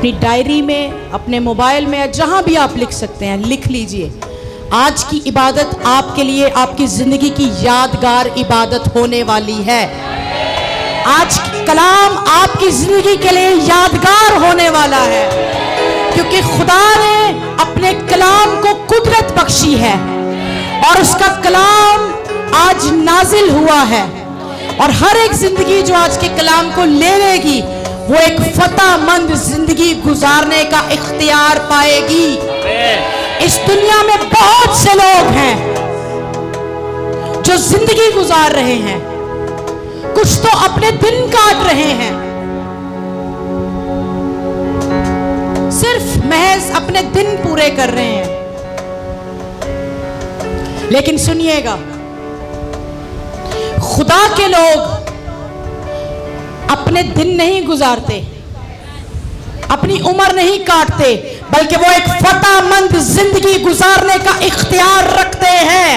अपनी डायरी में, अपने मोबाइल में, जहां भी आप लिख सकते हैं, लिख लीजिए। आज की इबादत आपके लिए आपकी जिंदगी की यादगार इबादत होने वाली है। आज कलाम आपकी जिंदगी के लिए यादगार होने वाला है, क्योंकि खुदा ने अपने कलाम को कुदरत बख्शी है और उसका कलाम आज नाजिल हुआ है। और हर एक जिंदगी जो आज के कलाम को ले लेगी वो एक फतहमंद जिंदगी गुजारने का इख्तियार पाएगी। इस दुनिया में बहुत से लोग हैं जो जिंदगी गुजार रहे हैं, कुछ तो अपने दिन काट रहे हैं, सिर्फ महज अपने दिन पूरे कर रहे हैं। लेकिन सुनिएगा, खुदा के लोग अपने दिन नहीं गुजारते, अपनी उम्र नहीं काटते, बल्कि वो एक फतहमंद जिंदगी गुजारने का इख्तियार रखते हैं,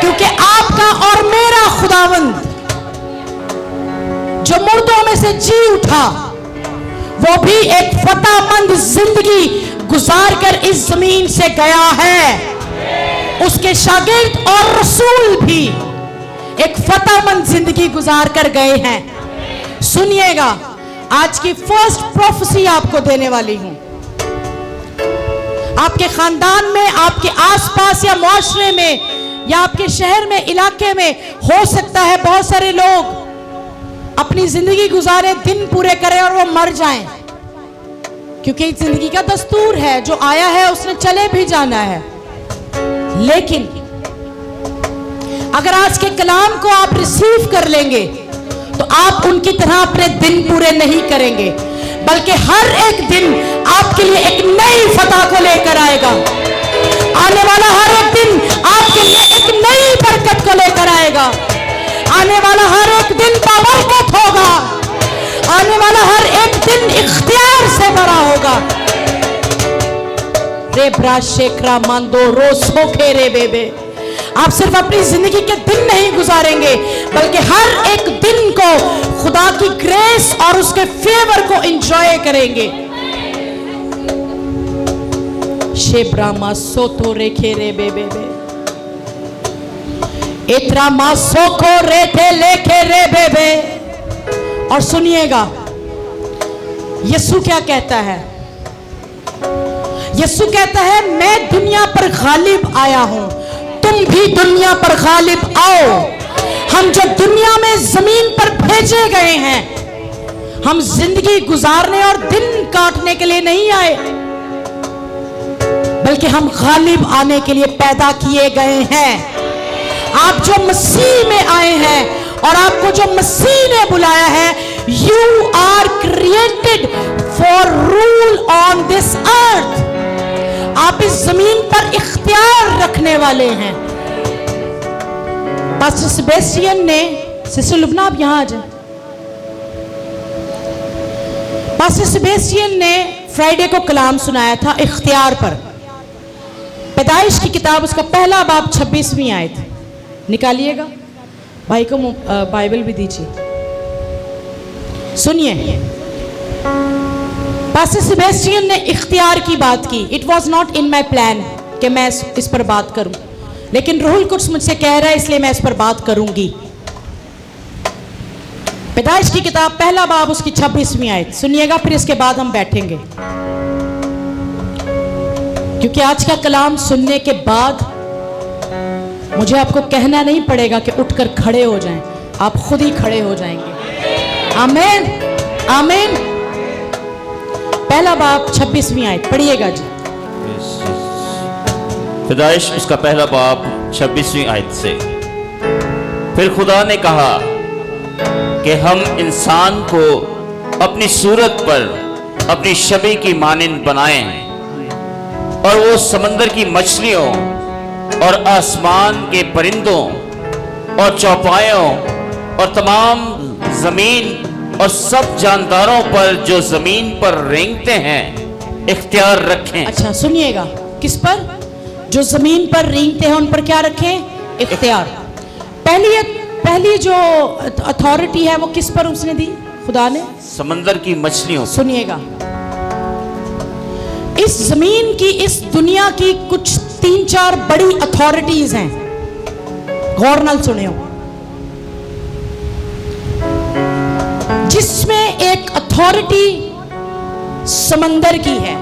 क्योंकि आपका और मेरा खुदावंद जो मुर्दों में से जी उठा, वो भी एक फतहमंद जिंदगी गुजार कर इस जमीन से गया है। उसके शागिर्द और रसूल भी एक फतहमंद जिंदगी गुजार कर गए हैं। सुनिएगा, आज की फर्स्ट प्रोफेसी आपको देने वाली हूं। आपके खानदान में, आपके आसपास या मुआशरे में या आपके शहर में, इलाके में हो सकता है बहुत सारे लोग अपनी जिंदगी गुजारे, दिन पूरे करें और वो मर जाएं, क्योंकि जिंदगी का दस्तूर है, जो आया है उसने चले भी जाना है। लेकिन अगर आज के कलाम को आप रिसीव कर लेंगे तो आप उनकी तरह अपने दिन पूरे नहीं करेंगे, बल्कि हर एक दिन आपके लिए एक नई फतह को लेकर आएगा। आने वाला हर एक दिन आपके लिए एक नई बरकत को लेकर आएगा। आने वाला हर एक दिन बाबरकत होगा। आने वाला हर एक दिन इख्तियार से भरा होगा। रे ब्रा शेखरा मांदो रोसो खेरे बेबे, आप सिर्फ अपनी जिंदगी के दिन नहीं गुजारेंगे, बल्कि हर एक दिन को खुदा की ग्रेस और उसके फेवर को एंजॉय करेंगे। शेब्रा मासो तो रेखे रे बेबे बे, इतरा मासो को रेथे लेखे रे बेबे। और सुनिएगा, यीशु क्या कहता है? यीशु कहता है, मैं दुनिया पर गालिब आया हूं, तुम भी दुनिया पर गालिब आओ। हम जो दुनिया में जमीन पर भेजे गए हैं, हम जिंदगी गुजारने और दिन काटने के लिए नहीं आए, बल्कि हम गालिब आने के लिए पैदा किए गए हैं। आप जो मसीह में आए हैं और आपको जो मसीह ने बुलाया है, you are created for rule on this earth. आप इस जमीन पर इख्तियार रखने वाले हैं। पास्टर सेबेस्टियन ने, सिस्टर लुबना आप यहां आ जाए। पास्टर सेबेस्टियन ने फ्राइडे को कलाम सुनाया था इख्तियार पर। पैदाइश की किताब, उसका पहला बाब 26वीं आयत निकालिएगा। भाई को बाइबल भी दीजिए, सुनिए। पास्टर सेबेस्टियन ने इख्तियार की बात की। It was not in my plan कि मैं इस पर बात करूं, लेकिन रूहुल कुद्स मुझसे कह रहा है, इसलिए मैं इस पर बात करूंगी। पैदाइश की किताब पहला बाब, उसकी 26वीं आयत सुनिएगा, फिर इसके बाद हम बैठेंगे, क्योंकि आज का कलाम सुनने के बाद मुझे आपको कहना नहीं पड़ेगा कि उठकर खड़े हो जाएं, आप खुद ही खड़े हो जाएंगे। आमीन, आमीन। पहला बाब 26वीं आयत पढ़िएगा जी। पैदाइश उसका पहला बाब 26वीं आयत से, फिर खुदा ने कहा कि हम इंसान को अपनी सूरत पर अपनी शबीह की मानिंद बनाएं, और वो समंदर की मछलियों और आसमान के परिंदों और चौपायों और तमाम जमीन और सब जानदारों पर जो जमीन पर रेंगते हैं इख्तियार रखें। अच्छा सुनिएगा, किस पर? जो जमीन पर रेंगते हैं उन पर क्या रखें? इख्तियार। पहली जो अथॉरिटी है वो किस पर उसने दी? खुदा ने समंदर की मछलियों। सुनिएगा, इस जमीन की, इस दुनिया की कुछ 3-4 बड़ी अथॉरिटीज हैं। गौर नाल सुनियो। जिसमें एक अथॉरिटी समंदर की है,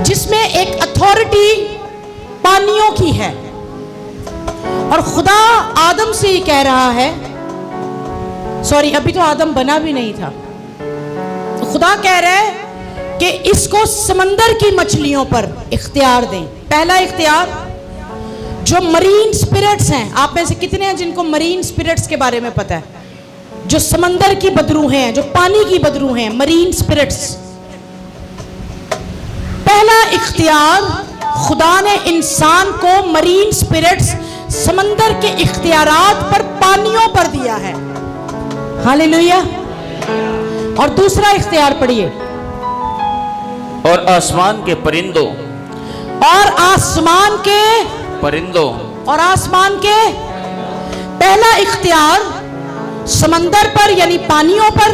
जिसमें एक अथॉरिटी पानियों की है। और खुदा आदम से ही कह रहा है, सॉरी अभी तो आदम बना भी नहीं था, तो खुदा कह रहा है कि इसको समंदर की मछलियों पर इख्तियार दें। पहला इख्तियार, जो मरीन स्पिरिट्स हैं, आप में से कितने हैं जिनको मरीन स्पिरिट्स के बारे में पता है? जो समंदर की बदरूहें हैं, जो पानी की बदरूहें हैं, मरीन स्पिरिट्स। पहला इख्तियार खुदा ने इंसान को मरीन स्पिरिट्स, समंदर के इख्तियारात पर, पानियों पर दिया है। हालेलुया। और दूसरा इख्तियार पढ़िए। और आसमान के परिंदों, और आसमान के परिंदों, और आसमान के। पहला इख्तियार समंदर पर यानी पानियों पर,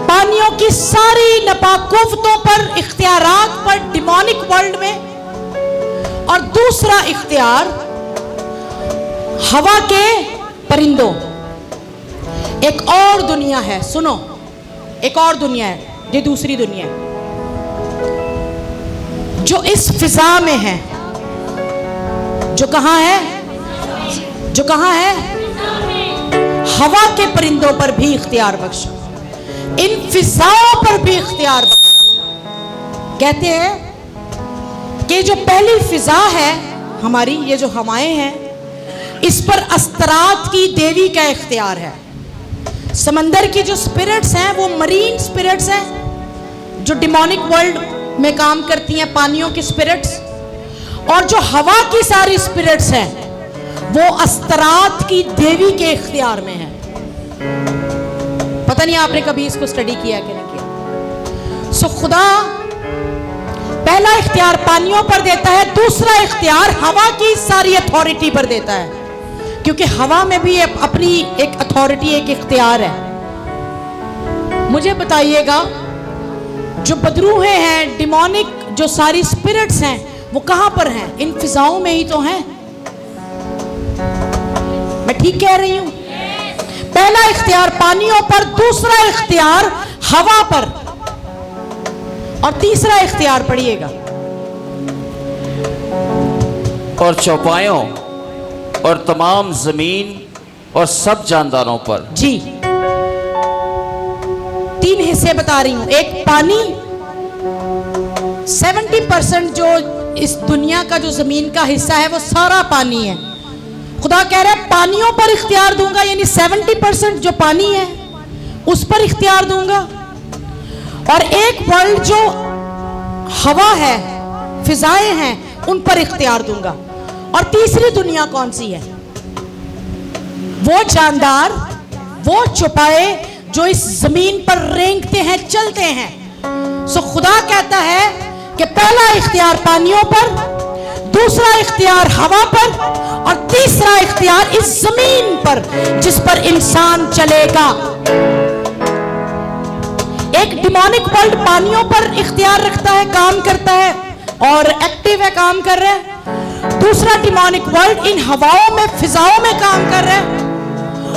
पानियों की सारी नापाकुफ्तों पर, इख्तियारात पर, डिमोनिक वर्ल्ड में। और दूसरा इख्तियार हवा के परिंदों। एक और दुनिया है, सुनो, एक और दुनिया है, ये दूसरी दुनिया है जो इस फिजा में है। जो कहां है? जो कहां है? हवा के परिंदों पर भी इख्तियार बख्शा, इन फिजाओं पर भी इख्तियार बख्शा। कहते हैं कि जो पहली फिजा है हमारी, ये जो हवाएं हैं, इस पर अस्तारात की देवी का इख्तियार है। समंदर की जो स्पिरिट्स हैं वो मरीन स्पिरिट्स हैं, जो डिमोनिक वर्ल्ड में काम करती हैं, पानियों की स्पिरिट्स। और जो हवा की सारी स्पिरिट्स हैं वो अस्तारात की देवी के इख्तियार में है। पता नहीं आपने कभी इसको स्टडी किया कि नहीं किया। सो खुदा पहला इख्तियार पानियों पर देता है, दूसरा इख्तियार हवा की सारी अथॉरिटी पर देता है, क्योंकि हवा में भी अपनी एक अथॉरिटी, एक इख्तियार है। मुझे बताइएगा, जो बदरूहें हैं, डिमोनिक जो सारी स्पिरिट्स हैं, वो कहां पर हैं? इन फिजाओं में ही तो हैं। मैं ठीक कह रही हूं? पहला इख्तियार पानियों पर, दूसरा इख्तियार हवा पर, और तीसरा इख्तियार पढ़िएगा। और चौपायों और तमाम जमीन और सब जानदारों पर। जी, 3 हिस्से बता रही हूं। एक पानी, 70% जो इस दुनिया का जो जमीन का हिस्सा है वो सारा पानी है। खुदा कह रहा है पानियों पर इख्तियार दूंगा, यानी 70% जो पानी है उस पर इख्तियार दूंगा। और एक वर्ल्ड जो हवा है, फिजाएं हैं, उन पर इख्तियार दूंगा। और तीसरी दुनिया कौन सी है? वो जानदार, वो छुपाए जो इस जमीन पर रेंगते हैं, चलते हैं। सो खुदा कहता है कि पहला इख्तियार पानियों पर, दूसरा इख्तियार हवा पर, और तीसरा इख्तियार इस जमीन पर जिस पर इंसान चलेगा। एक डिमोनिक वर्ल्ड पानियों पर इख्तियार रखता है, काम करता है और एक्टिव है, काम कर रहा है। दूसरा डिमोनिक वर्ल्ड इन हवाओं में, फिजाओं में काम कर रहा है।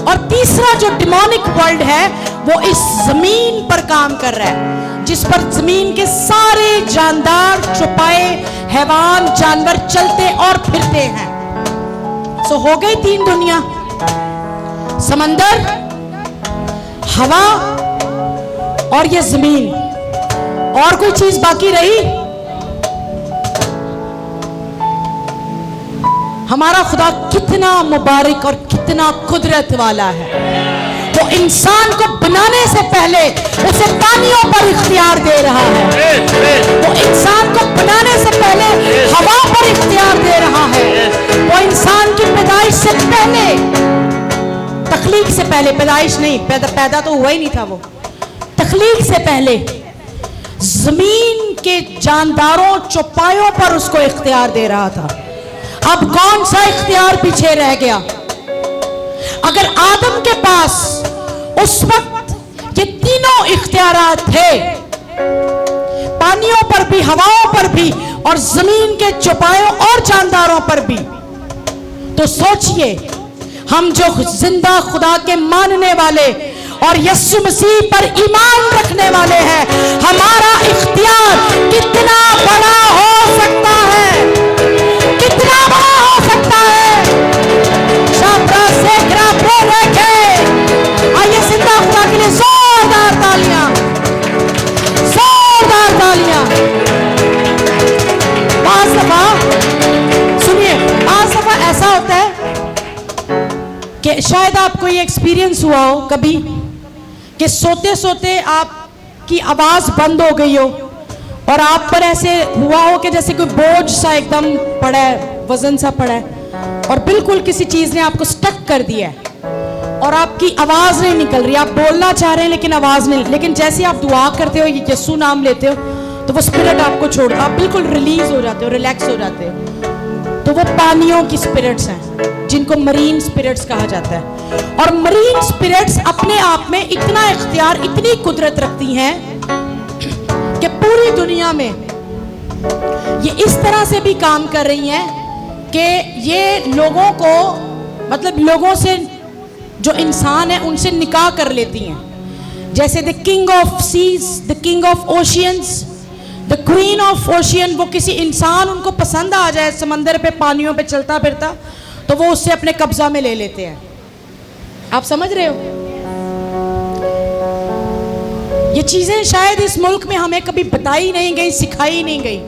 और तीसरा जो डिमोनिक वर्ल्ड है वो इस जमीन पर काम कर रहा है, जिस पर जमीन के सारे जानदार, छुपाए हैवान, जानवर चलते और फिरते हैं। सो हो गई 3 दुनिया, समंदर, हवा और ये जमीन। और कोई चीज बाकी रही? हमारा खुदा कितना मुबारक और कितना कुदरत वाला है। वो इंसान को बनाने से पहले उसे पानियों पर इख्तियार दे रहा है। वो इंसान को बनाने से पहले हवा पर इख्तियार दे रहा है। वो इंसान की पैदाइश से पहले, तख्लीक से पहले, पैदाइश नहीं, पैदा तो हुआ ही नहीं था, वो तख्लीक से पहले जमीन के जानदारों, चौपायों पर उसको इख्तियार दे रहा था। अब कौन सा इख्तियार पीछे रह गया? अगर आदम के पास उस वक्त ये तीनों इख्तियारात थे, पानियों पर भी, हवाओं पर भी, और जमीन के चौपायों और जानदारों पर भी। तो सोचिए, हम जो जिंदा खुदा के मानने वाले और यीशु मसीह पर ईमान रखने वाले हैं, हमारा इख्तियार कितना बड़ा हो सकता है, कितना बड़ा हो सकता है। शाब्रा सेकरा बोले के आइए जिंदा खुदा के लिए जोरदार तालियां, जोरदार तालियां। पांच दफा सुनिए, पांच दफा ऐसा होता है कि शायद आपको ये एक्सपीरियंस हुआ हो कभी कि सोते सोते आपकी आवाज बंद हो गई हो और आप पर ऐसे हुआ हो कि जैसे कोई बोझ सा एकदम पड़ा है, वजन सा पड़ा है, और बिल्कुल किसी चीज ने आपको स्टक कर दिया है और आपकी आवाज नहीं निकल रही। आप बोलना चाह रहे हैं लेकिन आवाज नहीं, लेकिन जैसे आप दुआ करते हो, यीशु नाम लेते हो, तो वो स्पिरिट आपको छोड़, आप बिल्कुल रिलीज हो जाते हो, रिलैक्स हो जाते हो। तो वो पानियों की स्पिरिट्स हैं जिनको मरीन स्पिरिट्स कहा जाता है। और मरीन स्पिरिट्स अपने आप में इतना इख्तियार, इतनी कुदरत रखती हैं कि पूरी दुनिया में ये इस तरह से भी काम कर रही हैं कि ये लोगों को, मतलब लोगों से, जो इंसान है उनसे निकाह कर लेती हैं। जैसे the king of seas, the king of oceans, the queen of ocean, वो किसी इंसान उनको पसंद आ जाए समंदर पे, पानियों पे चलता फिरता, तो वो उससे अपने कब्जा में ले लेते हैं। आप समझ रहे हो? ये चीजें शायद इस मुल्क में हमें कभी बताई नहीं गई, सिखाई नहीं गई,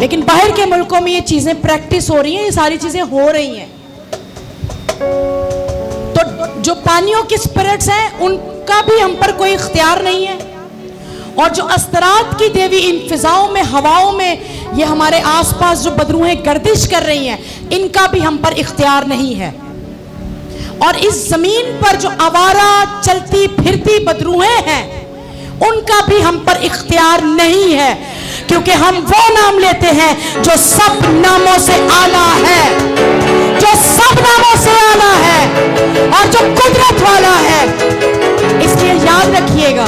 लेकिन बाहर के मुल्कों में ये चीजें प्रैक्टिस हो रही हैं, ये सारी चीजें हो रही हैं। तो जो पानियों की स्पिरिट्स हैं उनका भी हम पर कोई इख्तियार नहीं है, और जो अस्तारात की देवी इन फिजाओं में, हवाओं में, ये हमारे आसपास जो बदरूहें गर्दिश कर रही हैं, इनका भी हम पर इख्तियार नहीं है। और इस जमीन पर जो आवारा चलती फिरती बदरूहें हैं, उनका भी हम पर इख्तियार नहीं है, क्योंकि हम वो नाम लेते हैं जो सब नामों से आला है, जो सब नामों से आला है और जो कुदरत वाला है। इसलिए याद रखिएगा,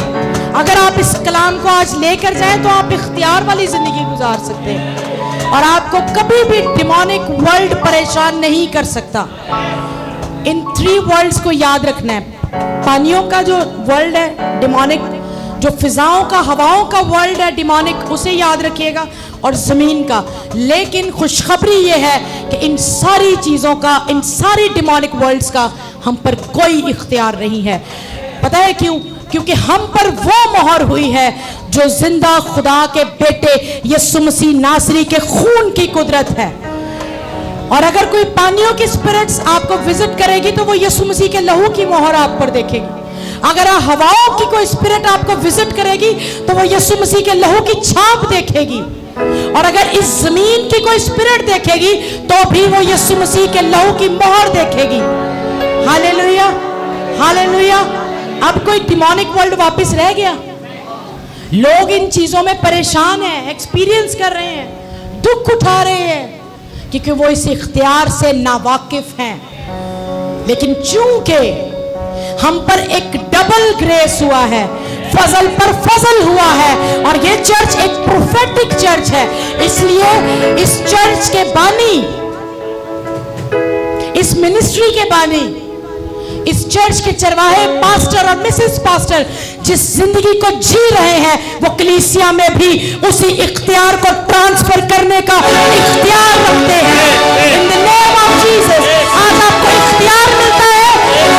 अगर आप इस कलाम को आज लेकर जाएं तो आप इख्तियार वाली जिंदगी गुजार सकते हैं और आपको कभी भी डिमोनिक वर्ल्ड परेशान नहीं कर सकता। इन 3 वर्ल्ड्स को याद रखना है। पानियों का जो वर्ल्ड है डिमोनिक, जो फिजाओं का, हवाओं का वर्ल्ड है डिमोनिक, उसे याद रखिएगा, और जमीन का। लेकिन खुशखबरी ये है कि इन सारी चीजों का, इन सारी डिमोनिक वर्ल्ड्स का हम पर कोई इख्तियार नहीं है। पता है क्यों? क्योंकि हम पर वो मोहर हुई है जो जिंदा खुदा के बेटे यीशु मसीह नासरी के खून की कुदरत है। और अगर कोई पानियों की स्पिरिट्स आपको विजिट करेगी तो वो यीशु मसीह के लहू की मोहर आप पर देखेगी। अगर हवाओं की कोई स्पिरिट आपको विजिट करेगी तो वो यीशु मसीह के लहू की छाप देखेगी। और अगर इस जमीन की कोई स्पिरिट देखेगी तो भी वो यीशु मसीह के लहू की मोहर देखेगी। Hallelujah, hallelujah. अब कोई डिमोनिक वर्ल्ड वापस रह गया? लोग इन चीजों में परेशान हैं, एक्सपीरियंस कर रहे हैं, दुख उठा रहे हैं, क्योंकि वो इस इख्तियार से नावाकिफ हैं। लेकिन चूंकि हम पर एक डबल ग्रेस हुआ है, फजल पर फजल हुआ है, और ये चर्च एक प्रोफेटिक चर्च है, इसलिए इस चर्च के बानी, इस मिनिस्ट्री के बानी, इस चर्च के चरवाहे पास्टर और मिसेस पास्टर जिस जिंदगी को जी रहे हैं, वो कलीसिया में भी उसी इख्तियार को ट्रांसफर करने का इख्तियार रखते हैं। इन द नेम ऑफ जीसस आज आपको इख्तियार मिलता है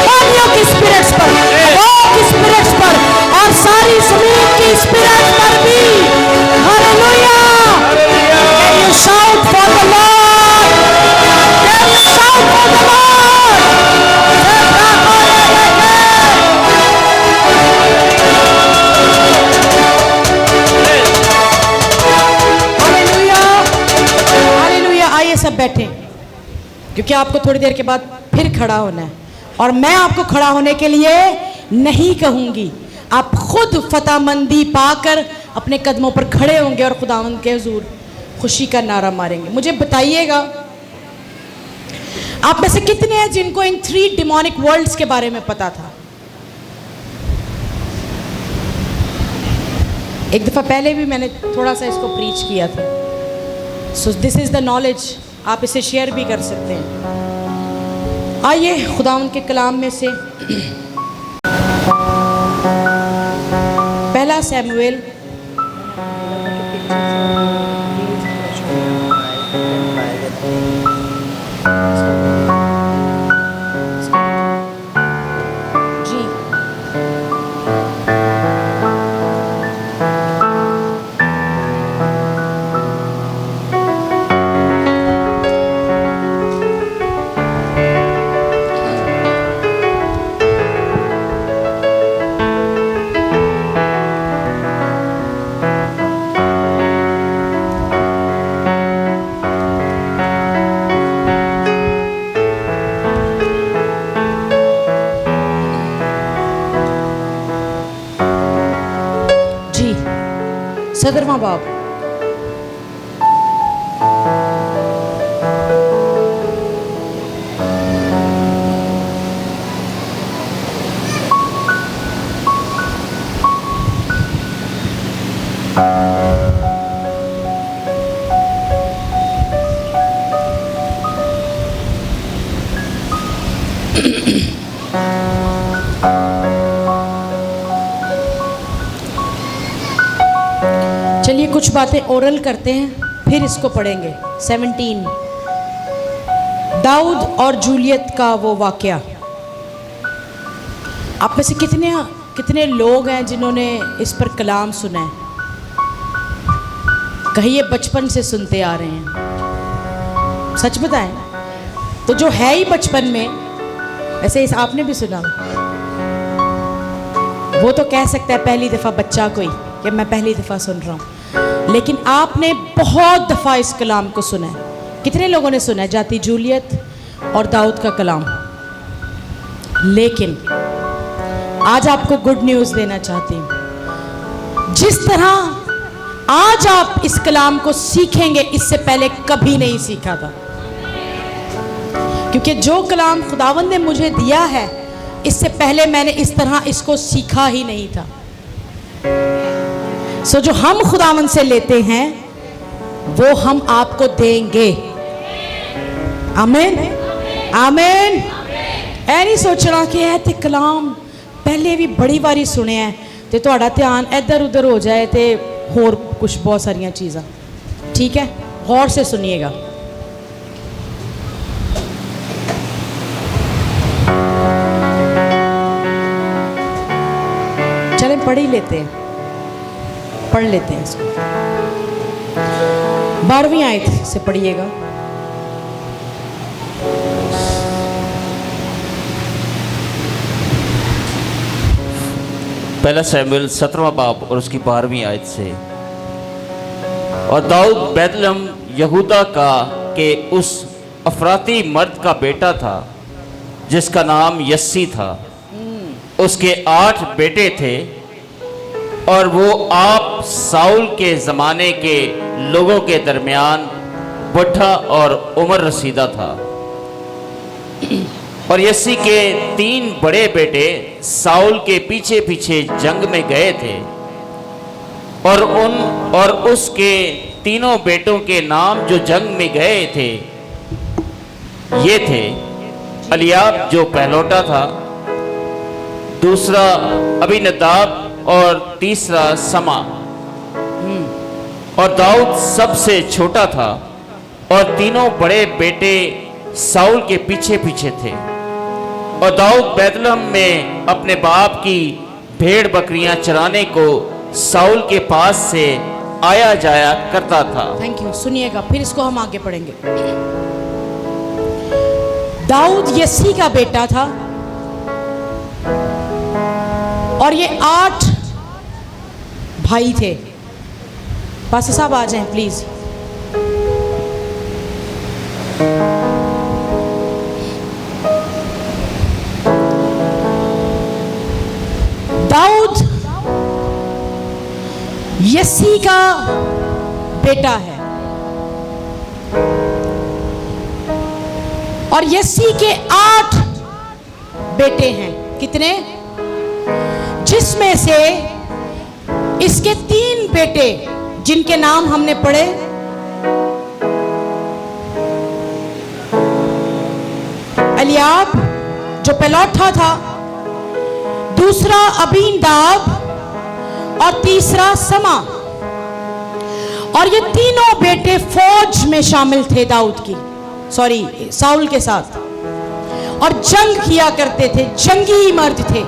पानियों की स्पिरिट्स पर, हवाओं की स्पिरिट्स पर, और सारी जमीन की स्पिरिट्स पर भी। Hallelujah! Can you shout for the Lord? Can you shout for the Lord? सब बैठे, क्योंकि आपको थोड़ी देर के बाद फिर खड़ा होना है, और मैं आपको खड़ा होने के लिए नहीं कहूंगी। आप खुद फतेहमंदी पाकर अपने कदमों पर खड़े होंगे और खुदावंद के हुजूर खुशी का नारा मारेंगे। मुझे बताइएगा, आप में से कितने हैं जिनको इन 3 डिमोनिक वर्ल्ड्स के बारे में पता था? एक दफ़ा पहले भी मैंने थोड़ा सा इसको प्रीच किया था। So this is the knowledge, आप इसे शेयर भी कर सकते हैं। आइए खुदावंद के कलाम में से पहला शमूएल जी जी 17वां बाब। चलिए कुछ बातें ओरल करते हैं, फिर इसको पढ़ेंगे। 17 दाऊद और जूलियत का वो वाकया। आप में से कितने लोग हैं जिन्होंने इस पर कलाम सुना है? कहिए बचपन से सुनते आ रहे हैं। सच बताएं तो जो है ही बचपन में, वैसे इस आपने भी सुना, वो तो कह सकता है पहली दफ़ा बच्चा कोई कि मैं पहली दफ़ा सुन रहा हूँ, लेकिन आपने बहुत दफ़ा इस कलाम को सुना है। कितने लोगों ने सुना है जाती जूलियत और दाऊद का कलाम? लेकिन आज आपको गुड न्यूज़ देना चाहती हूँ। जिस तरह आज आप इस कलाम को सीखेंगे, इससे पहले कभी नहीं सीखा था, क्योंकि जो कलाम खुदावंद ने मुझे दिया है, इससे पहले मैंने इस तरह इसको सीखा ही नहीं था। सो जो हम खुदावंद से लेते हैं वो हम आपको देंगे। आमीन आमीन। ऐ नहीं सोचना कि ऐ ते कलाम पहले भी बड़ी बारी सुने हैं ते तुहाड़ा ध्यान इधर उधर हो जाए ते होर कुछ बहुत सारियां चीज़ां। ठीक है, गौर से सुनिएगा। चलें पढ़ ही लेते हैं, पढ़ लेते हैं इसको। 12वीं आयत से पढ़िएगा। पहला शमूएल 17वां बाब और उसकी 12वीं आयत से। और दाऊद बैतलहम यहूदा का के उस अफराती मर्द का बेटा था जिसका नाम यस्सी था। उसके 8 बेटे थे और वो आप साउल के ज़माने के लोगों के दरमियान बुढ़ा और उम्र रसीदा था। और यस्सी के 3 बड़े बेटे साउल के पीछे पीछे जंग में गए थे, और उसके तीनों बेटों के नाम जो जंग में गए थे ये थे: एलीआब जो पहलौठा था, दूसरा अबीनदाब और तीसरा समा। और दाऊद सबसे छोटा था और तीनों बड़े बेटे साउल के पीछे पीछे थे। और दाऊद बैतलहम में अपने बाप की भेड़ बकरियां चराने को साउल के पास से आया जाया करता था। Thank you. सुनिएगा, फिर इसको हम आगे पढ़ेंगे। दाऊद यस्सी का बेटा था और ये 8 भाई थे। पास्टर साहब आ जाएं प्लीज। दाऊद यस्सी का बेटा है और यस्सी के 8 बेटे हैं। कितने? जिसमें से इसके 3 बेटे जिनके नाम हमने पढ़े, एलियाब जो पहलौठा था, दूसरा अबीनदाब और तीसरा समा। और ये तीनों बेटे फौज में शामिल थे साउल के साथ, और जंग किया करते थे, जंगी मर्द थे।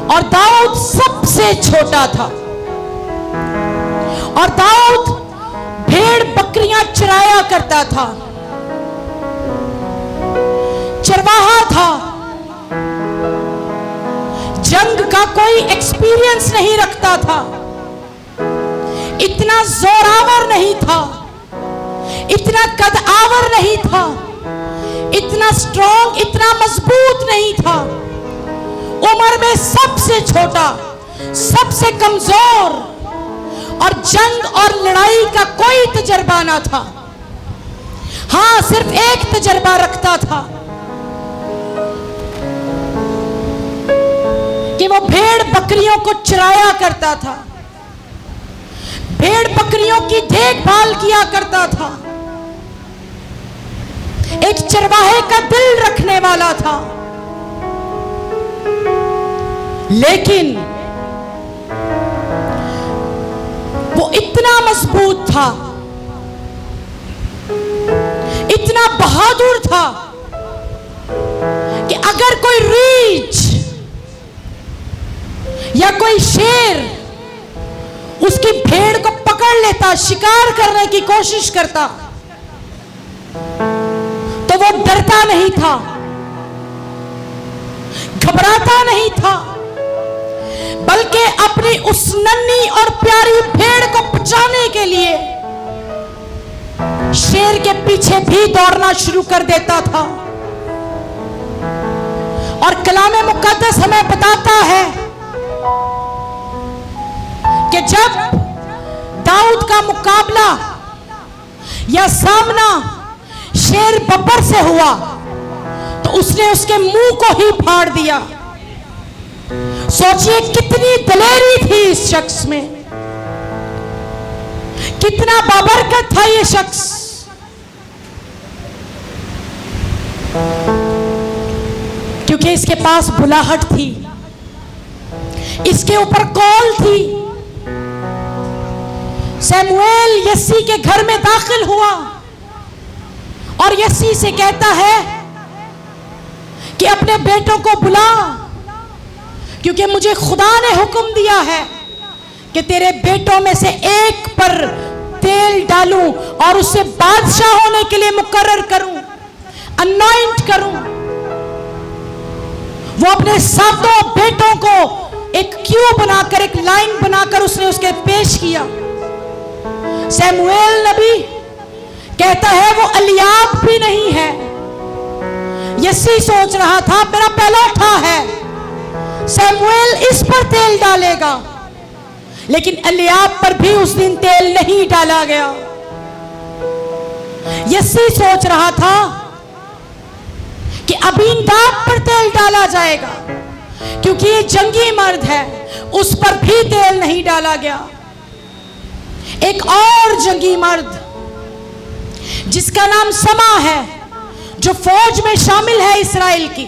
और दाऊद सबसे छोटा था, और दाऊद भेड़ बकरियां चराया करता था, चरवाहा था, जंग का कोई एक्सपीरियंस नहीं रखता था, इतना जोरावर नहीं था, इतना कदआवर नहीं था, इतना स्ट्रॉन्ग, इतना मजबूत नहीं था, उम्र में सबसे छोटा, सबसे कमजोर, और जंग और लड़ाई का कोई तजर्बा ना था। हां, सिर्फ एक तजर्बा रखता था कि वो भेड़ बकरियों को चराया करता था, भेड़ बकरियों की देखभाल किया करता था, एक चरवाहे का दिल रखने वाला था। लेकिन वो इतना मजबूत था, इतना बहादुर था कि अगर कोई रीछ या कोई शेर उसकी भेड़ को पकड़ लेता, शिकार करने की कोशिश करता, तो वो डरता नहीं था, घबराता नहीं था, बल्कि अपनी उस नन्ही और प्यारी भेड़ को बचाने के लिए शेर के पीछे भी दौड़ना शुरू कर देता था। और कलाम मुकद्दस हमें बताता है कि जब दाऊद का मुकाबला या सामना शेर बब्बर से हुआ तो उसने उसके मुंह को ही फाड़ दिया। सोचिए कितनी दलेरी थी इस शख्स में, कितना बाबरकत था ये शख्स। क्योंकि इसके पास बुलाहट थी, इसके ऊपर कॉल थी। शमूएल यस्सी के घर में दाखिल हुआ और यस्सी से कहता है कि अपने बेटों को बुला, क्योंकि मुझे खुदा ने हुक्म दिया है कि तेरे बेटों में से एक पर तेल डालूं और उसे बादशाह होने के लिए मुकर्रर करूं, अनॉइंट करूं। वो अपने सातों बेटों को एक क्यू बनाकर, एक लाइन बनाकर उसने उसके पेश किया। शमूएल नबी कहता है वो एलियाब भी नहीं है। यस्सी सोच रहा था मेरा पहलौठा है, शमूएल इस पर तेल डालेगा, लेकिन एलियाब पर भी उस दिन तेल नहीं डाला गया। यस्सी सोच रहा था कि अबीनदाब पर तेल डाला जाएगा क्योंकि ये जंगी मर्द है, उस पर भी तेल नहीं डाला गया। एक और जंगी मर्द जिसका नाम समा है, जो फौज में शामिल है इस्राएल की,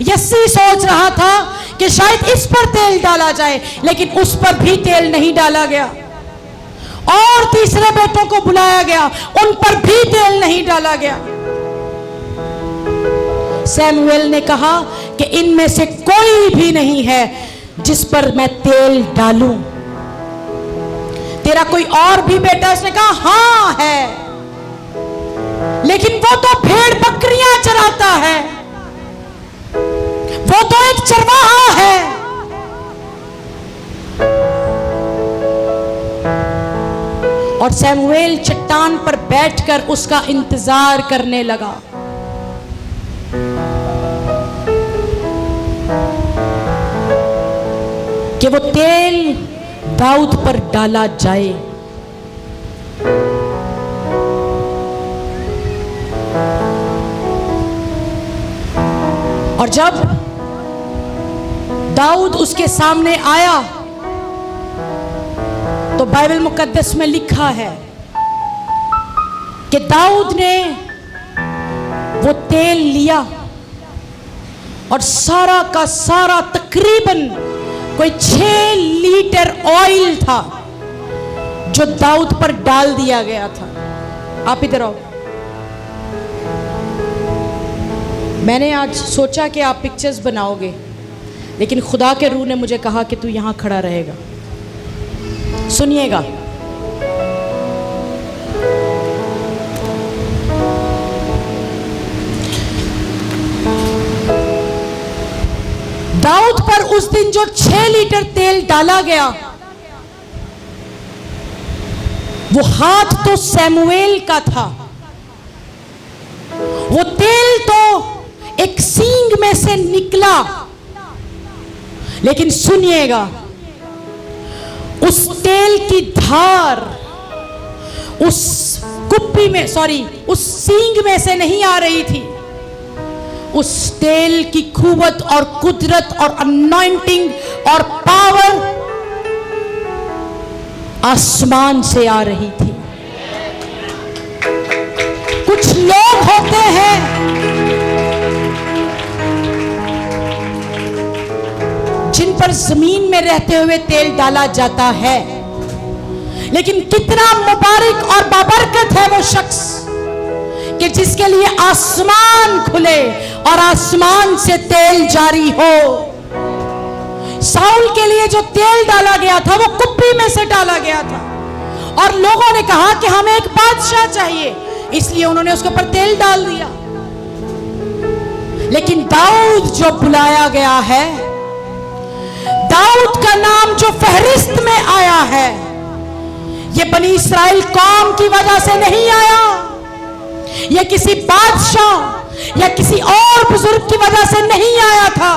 यस्सी सोच रहा था कि शायद इस पर तेल डाला जाए, लेकिन उस पर भी तेल नहीं डाला गया। और तीसरे बेटों को बुलाया गया, उन पर भी तेल नहीं डाला गया। शमूएल ने कहा कि इनमें से कोई भी नहीं है जिस पर मैं तेल डालूं। तेरा कोई और भी बेटा? उसने कहा हां है, लेकिन वो तो भेड़ बकरियां चराता है, वो तो एक चरवाहा है। और शमूएल चट्टान पर बैठकर उसका इंतजार करने लगा। कि वो तेल दाऊद पर डाला जाए। और जब दाऊद उसके सामने आया तो बाइबल मुकद्दस में लिखा है कि दाऊद ने वो तेल लिया और सारा का सारा तकरीबन कोई 6 लीटर ऑयल था जो दाऊद पर डाल दिया गया था। आप इधर आओ। मैंने आज सोचा कि आप पिक्चर्स बनाओगे, लेकिन खुदा के रूह ने मुझे कहा कि तू यहां खड़ा रहेगा। सुनिएगा, दाऊद पर उस दिन जो 6 लीटर तेल डाला गया, वो हाथ तो सैमुएल का था, वो तेल तो एक सींग में से निकला। लेकिन सुनिएगा, उस तेल की धार उस कुप्पी में, उस सींग में से नहीं आ रही थी। उस तेल की कुव्वत और कुदरत और अनॉइंटिंग और पावर आसमान से आ रही थी। कुछ लोग होते हैं जिन पर जमीन में रहते हुए तेल डाला जाता है, लेकिन कितना मुबारक और बाबरकत है वो शख्स कि जिसके लिए आसमान खुले और आसमान से तेल जारी हो। साउल के लिए जो तेल डाला गया था वो कुप्पी में से डाला गया था, और लोगों ने कहा कि हमें एक बादशाह चाहिए, इसलिए उन्होंने उसके ऊपर तेल डाल दिया। लेकिन दाऊद जो बुलाया गया है, दाऊद का नाम जो फहरिस्त में आया है, ये बनी इस्राएल कौम की वजह से नहीं आया, ये किसी बादशाह या किसी और बुजुर्ग की वजह से नहीं आया था,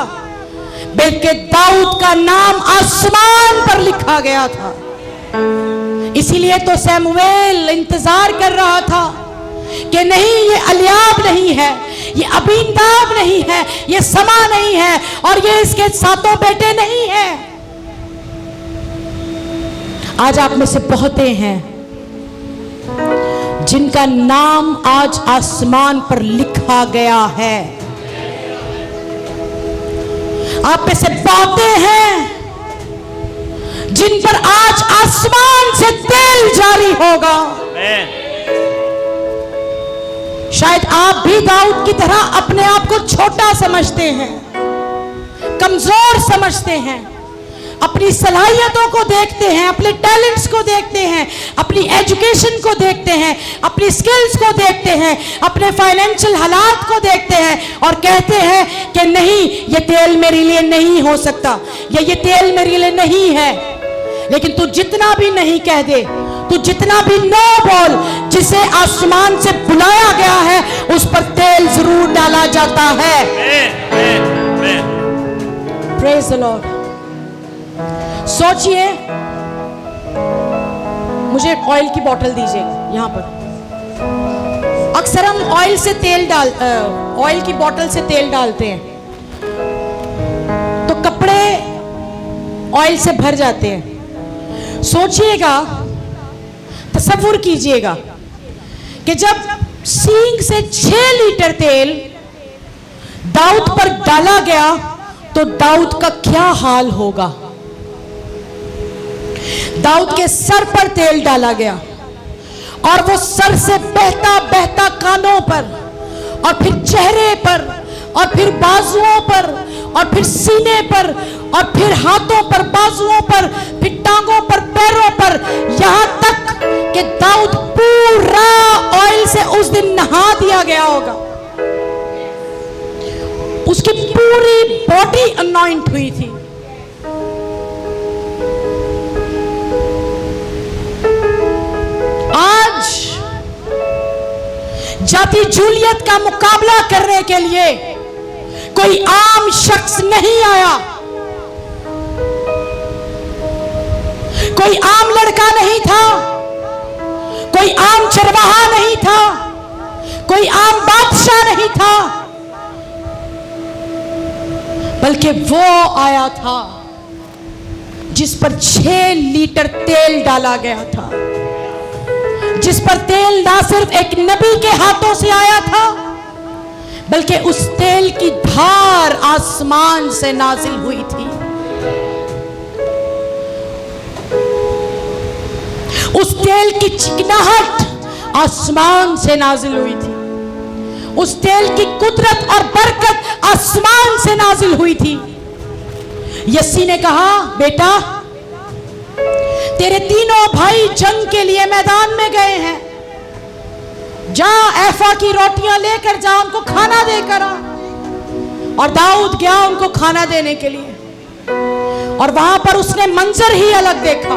बल्कि दाऊद का नाम आसमान पर लिखा गया था। इसीलिए तो सैमुएल इंतजार कर रहा था कि नहीं, ये अलियाब नहीं है, ये अबीनादाब नहीं है, ये समा नहीं है, और ये इसके 7 बेटे नहीं है। आज आप में से बहुते हैं जिनका नाम आज आसमान पर लिखा गया है। आप में से बहुते हैं जिन पर आज आसमान से तेल जारी होगा। शायद आप भी दाऊद की तरह अपने आप को छोटा समझते हैं, कमजोर समझते हैं, अपनी सलाहियतों को देखते हैं, अपने टैलेंट्स को देखते हैं, अपनी एजुकेशन को देखते हैं, अपनी स्किल्स को देखते हैं, अपने फाइनेंशियल हालात को देखते हैं और कहते हैं कि नहीं, ये तेल मेरे लिए नहीं हो सकता, या ये तेल मेरे लिए नहीं है। लेकिन तू जितना भी नहीं कह दे, तू जितना भी नो बोल, जिसे आसमान से बुलाया गया है उस पर तेल जरूर डाला जाता है। Praise the Lord. सोचिए, मुझे ऑयल की बोतल दीजिएगा यहाँ पर। अक्सर हम ऑयल की बोतल से तेल डालते हैं तो कपड़े ऑयल से भर जाते हैं। सोचिएगा, तसव्वुर कीजिएगा कि जब सींग से 6 लीटर तेल दाऊद पर डाला गया तो दाऊद का क्या हाल होगा। दाऊद के सर पर तेल डाला गया और वो सर से बहता बहता कानों पर, और फिर चेहरे पर, और फिर बाजुओं पर, और फिर सीने पर, और फिर हाथों पर, बाजुओं पर, फिर टांगों पर, पैरों पर, यहां तक कि दाऊद पूरा ऑयल से उस दिन नहा दिया गया होगा। उसकी पूरी बॉडी अनॉइंट हुई थी। आज जाति जूलियत का मुकाबला करने के लिए कोई आम शख्स नहीं आया, कोई आम लड़का नहीं था, कोई आम चरवाहा नहीं था, कोई आम बादशाह नहीं था, बल्कि वो आया था जिस पर 6 लीटर तेल डाला गया था, जिस पर तेल ना सिर्फ एक नबी के हाथों से आया था, बल्कि उस तेल की धार आसमान से नाजिल हुई थी। उस तेल की चिकनाहट आसमान से नाजिल हुई थी। उस तेल की कुदरत और बरकत आसमान से नाजिल हुई थी। यस्सी ने कहा, बेटा तेरे तीनों भाई जंग के लिए मैदान में गए हैं, जा एफा की रोटियां लेकर जा, उनको खाना देकर आ। और दाऊद गया उनको खाना देने के लिए, और वहां पर उसने मंजर ही अलग देखा।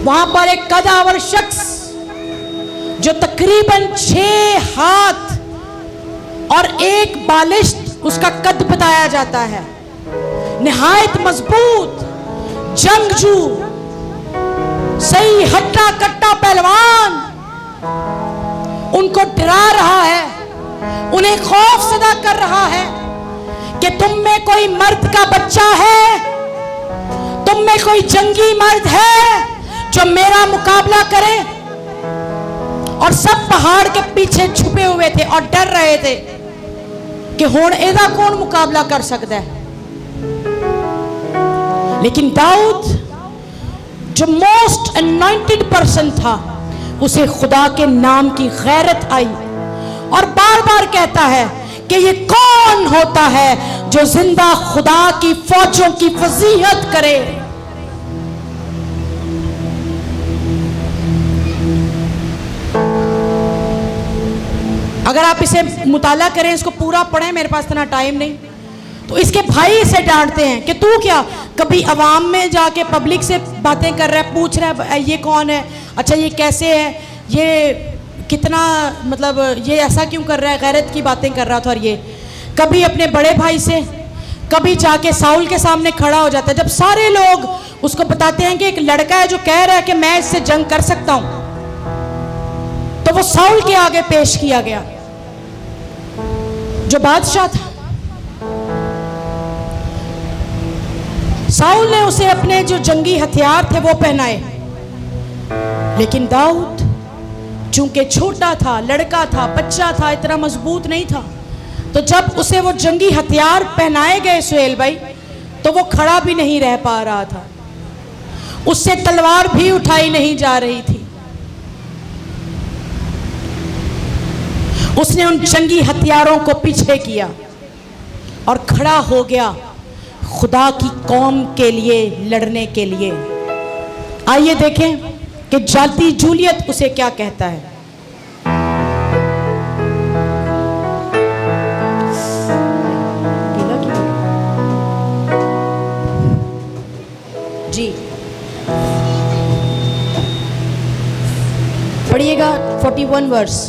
वहां पर एक कदावर शख्स जो तकरीबन 6 हाथ और 1 बालिश उसका कद बताया जाता है, निहायत मजबूत जंगजू, सही हट्टा कट्टा पहलवान, उनको डरा रहा है, उन्हें खौफ सदा कर रहा है कि तुम में कोई मर्द का बच्चा है, तुम में कोई जंगी मर्द है जो मेरा मुकाबला करे। और सब पहाड़ के पीछे छुपे हुए थे और डर रहे थे कि हुण एदा कौन मुकाबला कर सकता है। लेकिन दाऊद जो मोस्ट अनॉइंटेड पर्सन था, उसे खुदा के नाम की गैरत आई और बार बार कहता है कि ये कौन होता है जो जिंदा खुदा की फौजों की फजीहत करे। अगर आप इसे मुताला करें, इसको पूरा पढ़ें, मेरे पास इतना टाइम नहीं, तो इसके भाई इसे डांटते हैं कि तू क्या कभी अवाम में जाके पब्लिक से बातें कर रहा है, पूछ रहा है ये कौन है, अच्छा ये कैसे है, ये कितना, मतलब ये ऐसा क्यों कर रहा है, गैरत की बातें कर रहा था। और ये कभी अपने बड़े भाई से, कभी जाके साउल के सामने खड़ा हो जाता है। जब सारे लोग उसको बताते हैं कि एक लड़का है जो कह रहा है कि मैं इससे जंग कर सकता हूं, तो वो साउल के आगे पेश किया गया जो बादशाह था। साउल ने उसे अपने जो जंगी हथियार थे वो पहनाए, लेकिन दाऊद चूंकि छोटा था, लड़का था, बच्चा था, इतना मजबूत नहीं था, तो जब उसे वो जंगी हथियार पहनाए गए सुहेल भाई, तो वो खड़ा भी नहीं रह पा रहा था, उससे तलवार भी उठाई नहीं जा रही थी। उसने उन जंगी हथियारों को पीछे किया और खड़ा हो गया खुदा की कौम के लिए लड़ने के लिए। आइए देखें कि जाती जूलियत उसे क्या कहता है। जी पढ़िएगा 41 वर्स।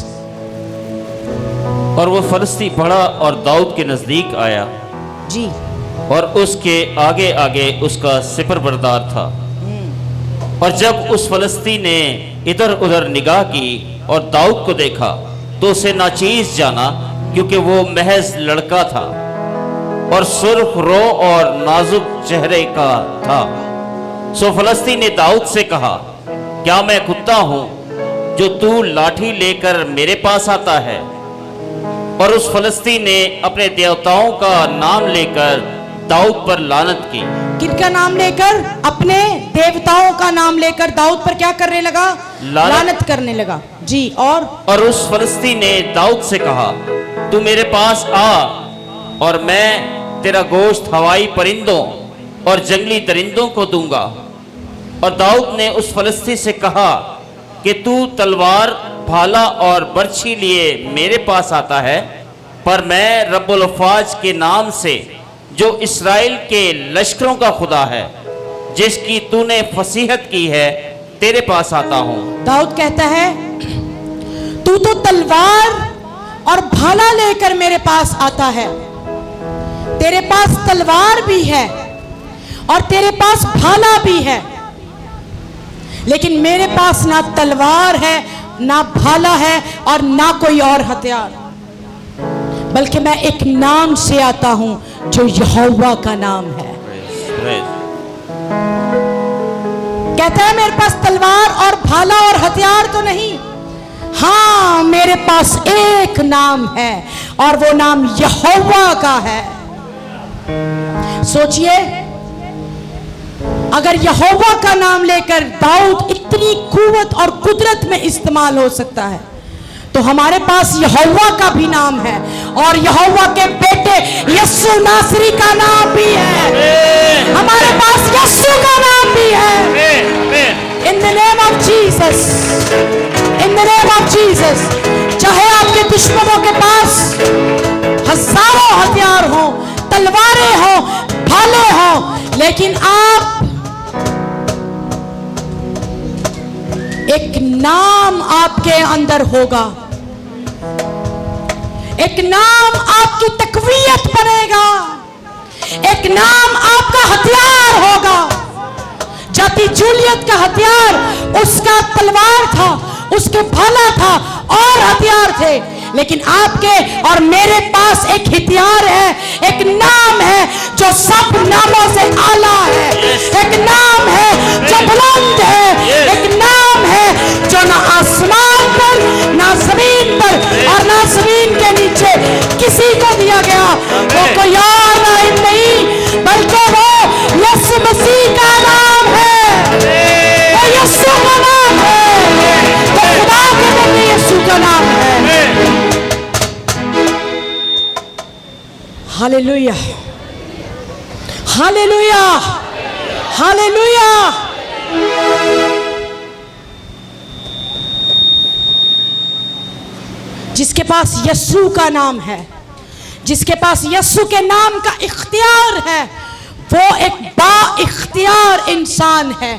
और वो फलस्ती बढ़ा और दाऊद के नजदीक आया जी, और उसके आगे आगे उसका सिपर बरदार था। और जब उस फलस्ती ने इधर उधर निगाह की और दाऊद को देखा, तो उसे नाचीज जाना, क्योंकि वो महज लड़का था और सुर्ख रो और नाजुक चेहरे का था। सो फलस्ती ने दाऊद से कहा, क्या मैं कुत्ता हूं जो तू लाठी लेकर मेरे पास आता है? और उस फलस्ती ने अपने देवताओं का नाम लेकर दाऊद पर लानत की। किनका नाम लेकर? अपने देवताओं का नाम लेकर दाऊद पर क्या करने लगा? लानत करने लगा जी। और उस फलस्ती ने दाऊद से कहा, तू मेरे पास आ और मैं तेरा गोश्त हवाई परिंदों और जंगली दरिंदों को दूंगा। और दाऊद ने उस फलस्ती से कहा कि तू तलवार, भाला और बर्छी लिए मेरे पास आता है, पर मैं रब्बुल अफ़वाज के नाम से, जो इस्राएल के लश्करों का खुदा है, जिसकी तूने फसीहत की है, तेरे पास आता हूं। दाऊद कहता है, तू तो तलवार और भाला लेकर मेरे पास आता है, तेरे पास तलवार भी है और तेरे पास भाला भी है, लेकिन मेरे पास ना तलवार है, ना भाला है और ना कोई और हथियार, बल्कि मैं एक नाम से आता हूं जो यहोवा का नाम है। कहता है मेरे पास तलवार और भाला और हथियार तो नहीं, हाँ मेरे पास एक नाम है और वो नाम यहोवा का है। सोचिए, अगर यहोवा का नाम लेकर दाऊद इतनी कुव्वत और कुदरत में इस्तेमाल हो सकता है, तो हमारे पास यहोवा का भी नाम है और यहोवा के बेटे यीशु नासरी का नाम भी है। हमारे पास यीशु का नाम भी है। इन the name of Jesus, in the name of Jesus. चाहे आपके दुश्मनों के पास हजारों हथियार हो, तलवारें हो, भाले हो, लेकिन आप एक नाम आपके अंदर होगा, एक नाम आपकी तकवीयत बनेगा, एक नाम आपका हथियार होगा। जाति जूलियत का हथियार उसका तलवार था, उसके भाला था और हथियार थे, लेकिन आपके और मेरे पास एक हथियार है, एक नाम है जो सब नामों से आला है, एक नाम है जो बुलंद है, एक नाम है जो ना आसमान पर, ना जमीन पर और ना जमीन के नीचे किसी को दिया गया। वो कोई और नाम नहीं बल्कि वो यीशु मसीह का नाम है, वो यीशु का नाम है, वो खुदा के बेटे यीशु का नाम है। Hallelujah, hallelujah, hallelujah. जिसके पास यीशु का नाम है, जिसके पास यीशु के नाम का इख्तियार है, वो एक बा-इख्तियार इंसान है।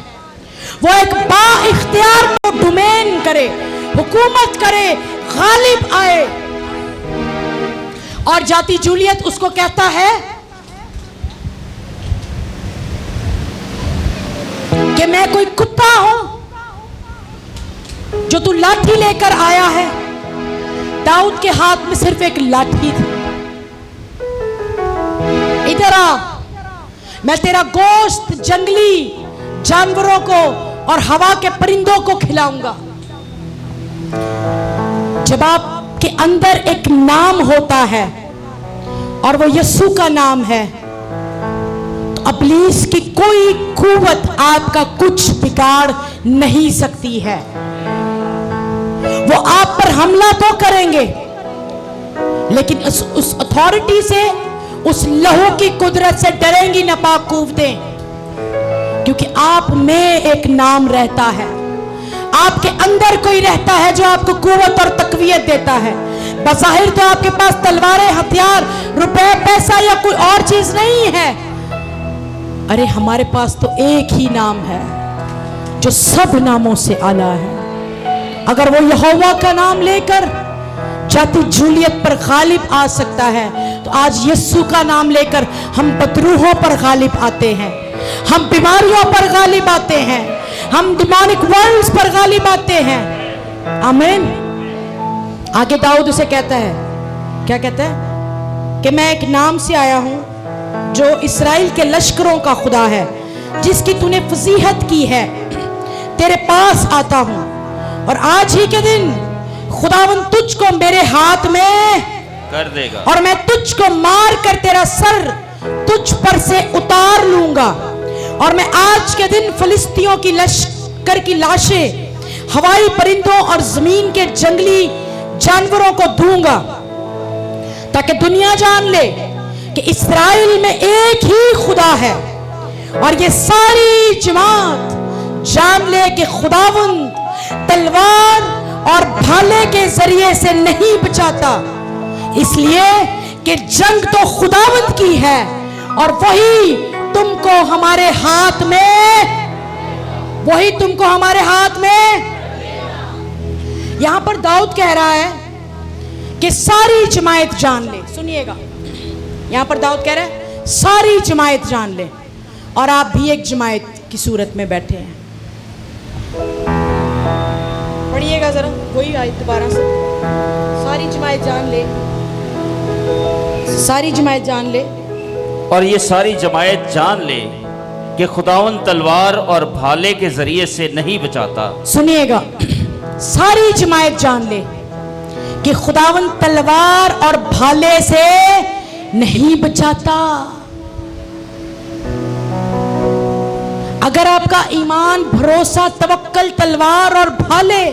वो एक बा-इख्तियार को डोमेन करे, हुकूमत करे, गालिब आए। और जाति जूलियत उसको कहता है कि मैं कोई कुत्ता हूं जो तू लाठी लेकर आया है। दाऊद के हाथ में सिर्फ एक लाठी थी। इधर आ, मैं तेरा गोश्त जंगली जानवरों को और हवा के परिंदों को खिलाऊंगा। जब आपके अंदर एक नाम होता है और वो यीशु का नाम है, तो इब्लीस की कोई कुव्वत आपका कुछ बिगाड़ नहीं सकती है। वो आप पर हमला तो करेंगे, लेकिन उस अथॉरिटी से, उस लहू की कुदरत से डरेंगी ना पाक कुव्वतें, क्योंकि आप में एक नाम रहता है, आपके अंदर कोई रहता है जो आपको कुव्वत और तकवीयत देता है। बज़ाहिर तो आपके पास तलवारें, हथियार, रुपए, पैसा या कोई और चीज नहीं है। अरे हमारे पास तो एक ही नाम है जो सब नामों से आला है। अगर वो यहोवा का नाम लेकर जाति जूलियत पर गालिब आ सकता है, तो आज यीशु का नाम लेकर हम बदरूहों पर गालिब आते हैं, हम बीमारियों पर गालिब आते हैं, हम डिमोनिक वर्ल्ड्स पर गालिब आते हैं। आमीन। आगे दाऊद उसे कहता है, क्या कहता है कि मैं एक नाम से आया हूं जो इस्राएल के लश्करों का खुदा है, जिसकी तूने फजीहत की है। तेरे पास आता हूं और आज ही के दिन खुदावन तुझको मेरे हाथ में कर देगा और मैं तुझको मार कर तेरा सर तुझ पर से उतार लूंगा। और मैं आज के दिन फिलिस्तियों की लश्कर की लाशें हवाई परिंदों और जमीन के जंगली जानवरों को दूंगा, ताकि दुनिया जान ले कि इस्राएल में एक ही खुदा है। और ये सारी जमात जान ले कि खुदावंद तलवार और भाले के जरिए से नहीं बचाता, इसलिए कि जंग तो खुदावंद की है और वही तुमको हमारे हाथ में, वही तुमको हमारे हाथ में। यहां पर दाऊद कह रहा है कि सारी जमात जान ले। सुनिएगा, यहां पर दाऊद कह रहा है सारी जमात जान ले, और आप भी एक जमात की सूरत में बैठे हैं। पढ़िएगा जरा वही आयत दोबारा से। सारी जमात जान ले, सारी जमात जान ले। और ये सारी जमात जान ले कि खुदावन तलवार और भाले के जरिए से नहीं बचाता। सुनिएगा, सारी जमायत जान ले कि खुदावन तलवार और भाले से नहीं बचाता। अगर आपका ईमान, भरोसा, तवक्कल तलवार और भाले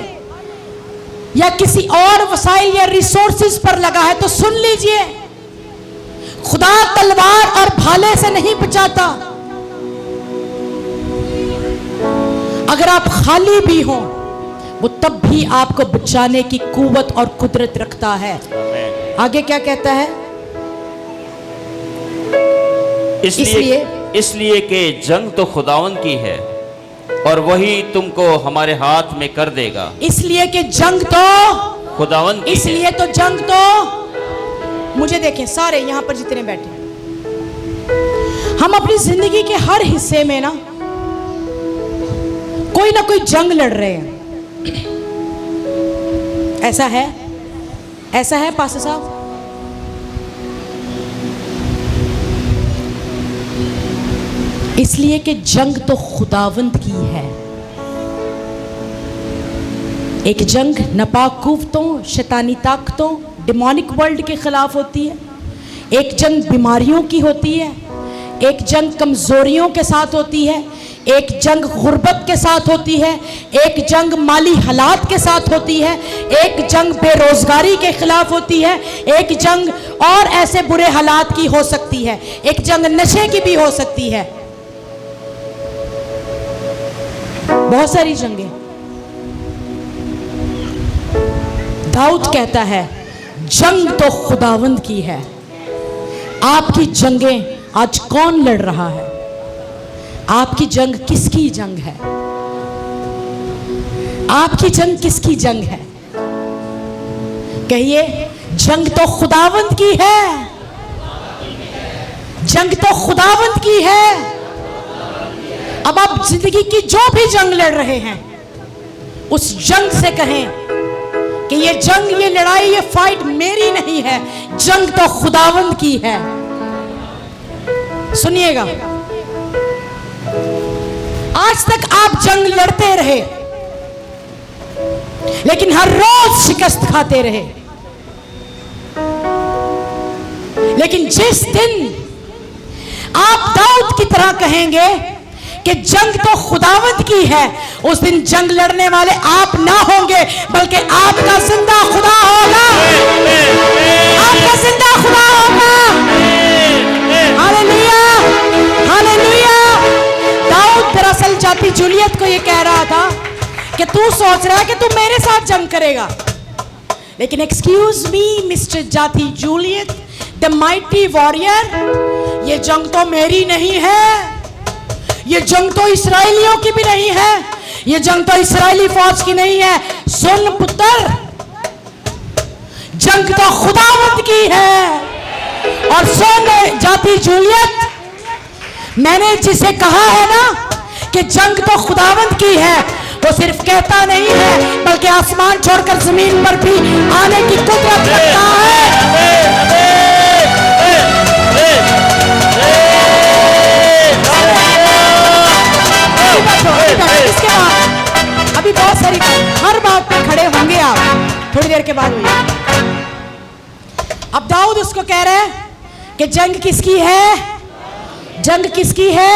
या किसी और वसाइल या रिसोर्सेज पर लगा है तो सुन लीजिए, खुदा तलवार और भाले से नहीं बचाता। अगर आप खाली भी हो, वो तब भी आपको बचाने की कुव्वत और कुदरत रखता है। आगे क्या कहता है? इसलिए कि जंग तो खुदावन की है और वही तुमको हमारे हाथ में कर देगा। इसलिए कि जंग तो खुदावन की इसलिए है। तो जंग तो, मुझे देखें सारे यहां पर जितने बैठे हैं, हम अपनी जिंदगी के हर हिस्से में ना कोई जंग लड़ रहे हैं। ऐसा है पास्टर साहब? इसलिए कि जंग तो खुदावंद की है। एक जंग नापाक कुव्वतों, शैतानी ताकतों, डिमोनिक वर्ल्ड के खिलाफ होती है। एक जंग बीमारियों की होती है। एक जंग कमजोरियों के साथ होती है। एक जंग गुर्बत के साथ होती है। एक जंग माली हालात के साथ होती है। एक जंग बेरोजगारी के खिलाफ होती है। एक जंग और ऐसे बुरे हालात की हो सकती है। एक जंग नशे की भी हो सकती है। बहुत सारी जंगें। दाऊद कहता है जंग तो खुदावंद की है। आपकी जंगें आज कौन लड़ रहा है? आपकी जंग किसकी जंग है? आपकी जंग किसकी जंग है? कहिए, जंग तो खुदावंद की है। जंग तो खुदावंद की है। अब आप जिंदगी की जो भी जंग लड़ रहे हैं, उस जंग से कहें कि ये जंग, ये लड़ाई, ये फाइट मेरी नहीं है, जंग तो खुदावंद की है। सुनिएगा, आज तक आप जंग लड़ते रहे, लेकिन हर रोज शिकस्त खाते रहे। लेकिन जिस दिन आप दाऊद की तरह कहेंगे कि जंग तो खुदावंद की है, उस दिन जंग लड़ने वाले आप ना होंगे, बल्कि आपका जिंदा खुदा होगा। आपका जिंदा खुदा होगा। Hallelujah, hallelujah. दाऊद दरअसल जाती जूलियत को ये कह रहा था कि तू सोच रहा है कि तू मेरे साथ जंग करेगा, लेकिन एक्सक्यूज मी मिस्टर जाती जूलियत, द माइटी वॉरियर, ये जंग तो मेरी नहीं है। ये जंग तो इस्राएलियों की भी नहीं है। ये जंग तो इस्राएली फौज की नहीं है। सुन पुत्र, जंग तो खुदावंद की है। और सुन जाती जूलियत, मैंने जिसे कहा है ना कि जंग तो खुदावंद की है, वो सिर्फ कहता नहीं है, बल्कि आसमान छोड़कर जमीन पर भी आने की कुदरत रखता है। इसके बाद अभी बहुत सारी हर बात पे खड़े होंगे आप, थोड़ी देर के बाद होइए। अब दाऊद उसको कह रहे हैं कि जंग किसकी है? जंग किसकी है?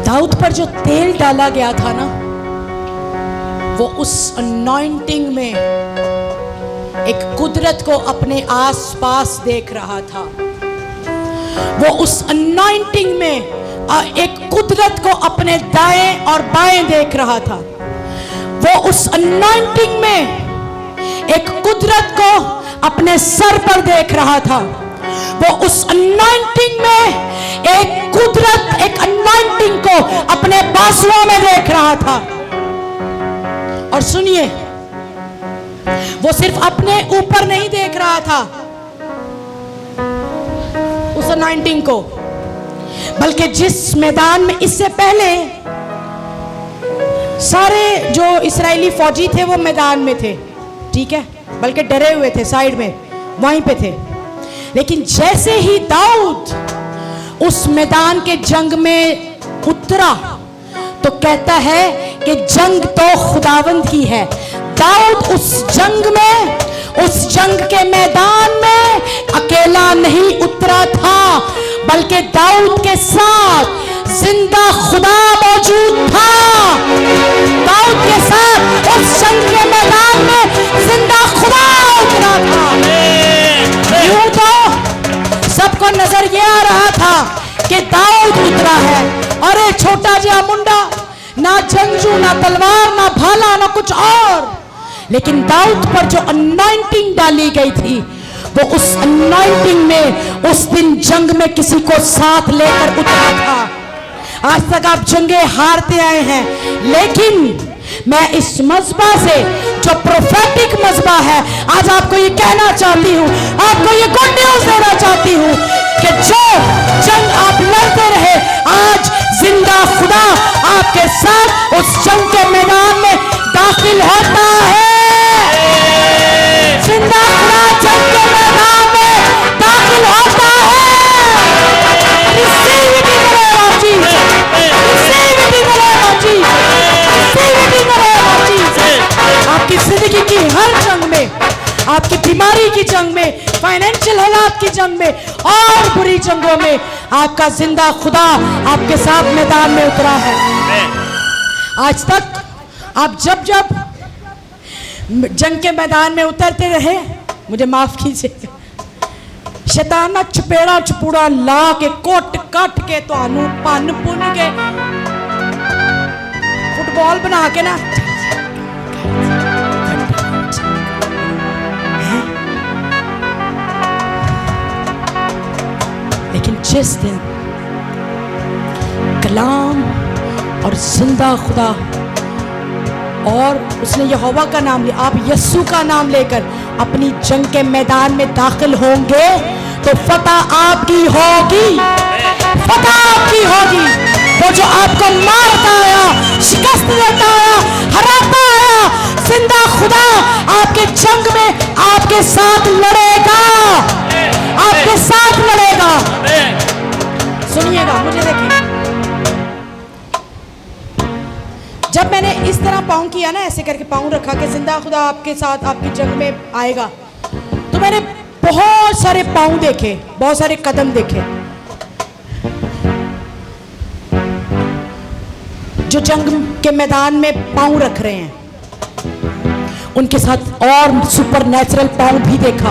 दाऊद पर जो तेल डाला गया था ना, वो उस अनॉइंटिंग में एक कुदरत को अपने आसपास देख रहा था। वो उस अनॉइंटिंग में एक कुदरत को अपने दाएं और बाएं देख रहा था। वो उस अनॉइंटिंग में एक कुदरत को अपने सर पर देख रहा था। वो उस अनॉइंटिंग में एक कुदरत, एक अनॉइंटिंग को अपने बाजुओं में देख रहा था। और सुनिए, वो सिर्फ अपने ऊपर नहीं देख रहा था उस अनॉइंटिंग को, बल्कि जिस मैदान में इससे पहले सारे जो इस्राएली फौजी थे वो मैदान में थे, ठीक है, बल्कि डरे हुए थे, साइड में वहीं पे थे। लेकिन जैसे ही दाऊद उस मैदान के जंग में उतरा तो कहता है कि जंग तो खुदावंद की है। दाऊद उस जंग में, उस जंग के मैदान में अकेला नहीं उतरा था, बल्कि दाऊद के साथ जिंदा खुदा मौजूद था। दाऊद के साथ उस जंग के मैदान में जिंदा खुदा उतरा था। यूं तो सबको नजर ये आ रहा था कि दाऊद उतरा है, अरे छोटा जा मुंडा, ना जंगजू, ना तलवार, ना भाला, ना कुछ और। लेकिन दाऊद पर जो अनॉइंटिंग डाली गई थी, वो उस अनॉइंटिंग में उस दिन जंग में किसी को साथ लेकर उतरा था। आज तक आप जंगे हारते आए हैं, लेकिन मैं इस मज़बा से, जो प्रोफेटिक मज़बा है, आज आपको ये कहना चाहती हूँ, आपको ये गुड न्यूज़ देना चाहती हूँ कि जो जंग आप लड़ते रहे, आज जिंदा खुदा आपके साथ उस जंग के मैदान में दाखिल होता है। जिंदा खुदा जंग के मैदान में दाखिल होता है। Receive it in the name of Jesus. Receive it in the name of Jesus. Receive it in the name of Jesus. आपकी जिंदगी की हर जंग में, आपकी बीमारी की जंग में, फाइनेंशियल हालात की जंग में और बुरी जंगों में आपका जिंदा खुदा आपके साथ मैदान में उतरा है। आज तक आप जब जब जंग के मैदान में उतरते रहे, मुझे माफ कीजिए, शैतान ना चपेड़ा चपूड़ा ला के कोट कट के तुहानू भन भुन के फुटबॉल बना के ना लेकिन जिस दिन कलाम और जिंदा खुदा और उसने यहोवा का नाम लिया, आप यस्सु का नाम लेकर अपनी जंग के मैदान में दाखिल होंगे तो फतह आपकी होगी, फतह आपकी होगी। वो जो आपको मारता आया, शिकस्त देता आया, हराता आया, जिंदा खुदा आपके जंग में आपके साथ लड़ेगा, आपके साथ लड़ेगा। सुनिएगा, मुझे देखिए, जब मैंने इस तरह पाँव किया ना, ऐसे करके पाँव रखा कि जिंदा खुदा आपके साथ आपकी जंग में आएगा, तो मैंने बहुत सारे पाँव देखे, बहुत सारे कदम देखे जो जंग के मैदान में पाँव रख रहे हैं। उनके साथ और सुपर नेचुरल पाँव भी देखा,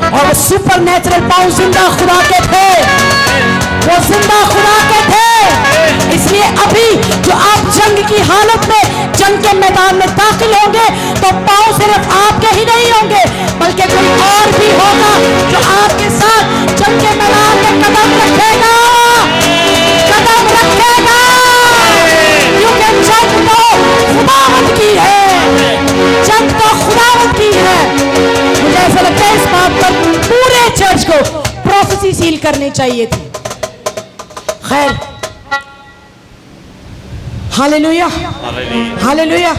और वो सुपर नेचुरल पाँव जिंदा खुदा के थे, वो जिंदा खुदा के थे। इसलिए अभी जो आप जंग की हालत में जंग के मैदान में दाखिल होंगे तो पाँव सिर्फ आपके ही नहीं होंगे, बल्कि कोई और भी होगा जो आपके साथ जंग के मैदान में कदम रखेगा, कदम रखेगा। क्योंकि जंग तो खुदावंद की है, जंग तो खुदावंद की है। मुझे ऐसा लगता है इस बात पर पूरे चर्च को प्रोफेसी सील करनी चाहिए थी। खैर, हालेलुया, हालेलुया।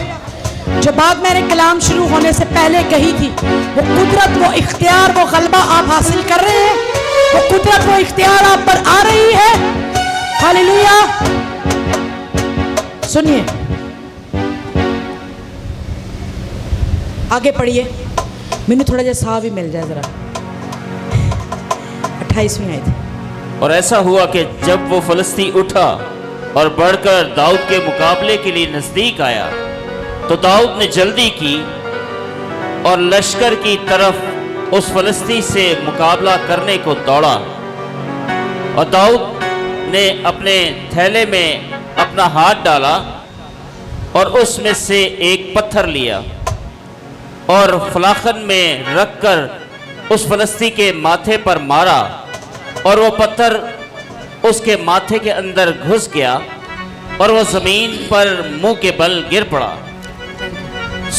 जो बात मैंने कलाम शुरू होने से पहले कही थी, वो कुदरत, वो इख्तियार, वो गलबा आप हासिल कर रहे हैं, वो कुदरत, वो इख्तियार आप पर आ रही है। हालेलुया। सुनिए, आगे पढ़िए, मैंने थोड़ा जैसा साह भी मिल जाए जरा। 28वीं आयत। और ऐसा हुआ कि जब वो फलस्ती उठा और बढ़कर दाऊद के मुकाबले के लिए नजदीक आया, तो दाऊद ने जल्दी की और लश्कर की तरफ उस फलस्ती से मुकाबला करने को दौड़ा। और दाऊद ने अपने थैले में अपना हाथ डाला और उसमें से एक पत्थर लिया और फलाखन में रखकर उस फलस्ती के माथे पर मारा, और वो पत्थर उसके माथे के अंदर घुस गया और वो जमीन पर मुंह के बल गिर पड़ा।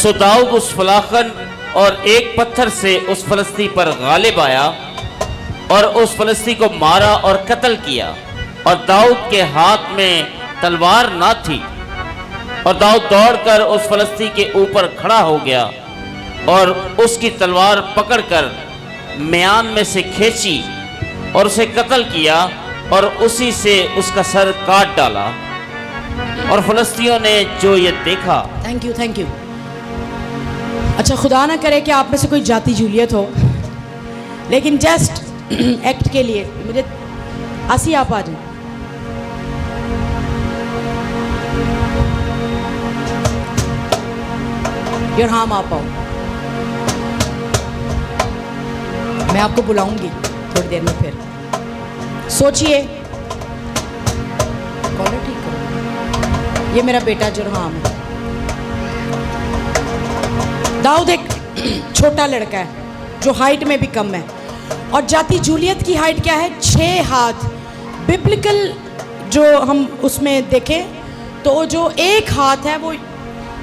सो दाऊद उस फलाखन और एक पत्थर से उस फलस्ती पर गालिब आया और उस फलस्ती को मारा और कत्ल किया। और दाऊद के हाथ में तलवार ना थी, और दाऊद दौड़कर उस फलस्ती के ऊपर खड़ा हो गया और उसकी तलवार पकड़कर म्यान में से खींची और उसे कत्ल किया और उसी से उसका सर काट डाला। और फिलिस्तीनियों ने जो ये देखा। Thank you, thank you. अच्छा, खुदा ना करे कि आप में से कोई जाति जूलियत हो, लेकिन जस्ट एक्ट के लिए मुझे आसी आप आ जाए। योर हाम आप आओ, मैं आपको बुलाऊंगी थोड़ी देर में। फिर सोचिए, कॉलर ठीक करो। ये मेरा बेटा जुरहाम है। दाऊद एक छोटा लड़का है जो हाइट में भी कम है, और जाति जूलियत की हाइट क्या है? 6 हाथ। बिब्लिकल जो हम उसमें देखें तो जो एक हाथ है वो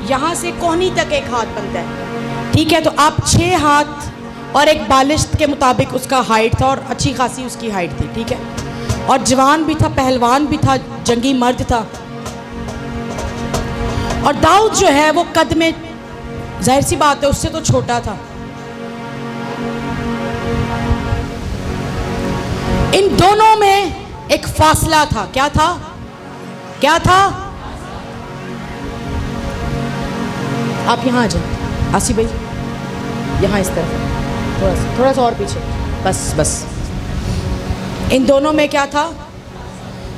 यहाँ से कोहनी तक एक हाथ बनता है, ठीक है? तो आप 6 हाथ और एक बालिश्त के मुताबिक उसका हाइट था, और अच्छी खासी उसकी हाइट थी, ठीक है? और जवान भी था, पहलवान भी था, जंगी मर्द था। और दाऊद जो है वो कद में, जाहिर सी बात है, उससे तो छोटा था। इन दोनों में एक फासला था। क्या था? क्या था? आप यहाँ आ जाए आसिफ भाई, यहाँ इस तरफ थोड़ा सा और पीछे, बस। इन दोनों में क्या था?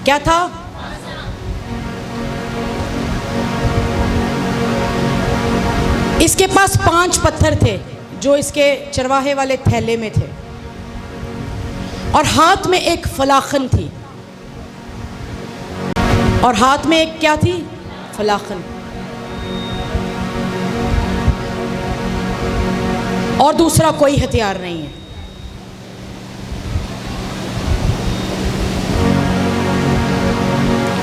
क्या था? इसके पास 5 पत्थर थे जो इसके चरवाहे वाले थैले में थे, और हाथ में एक फलाखन थी। और हाथ में एक क्या थी? फलाखन। और दूसरा कोई हथियार नहीं है।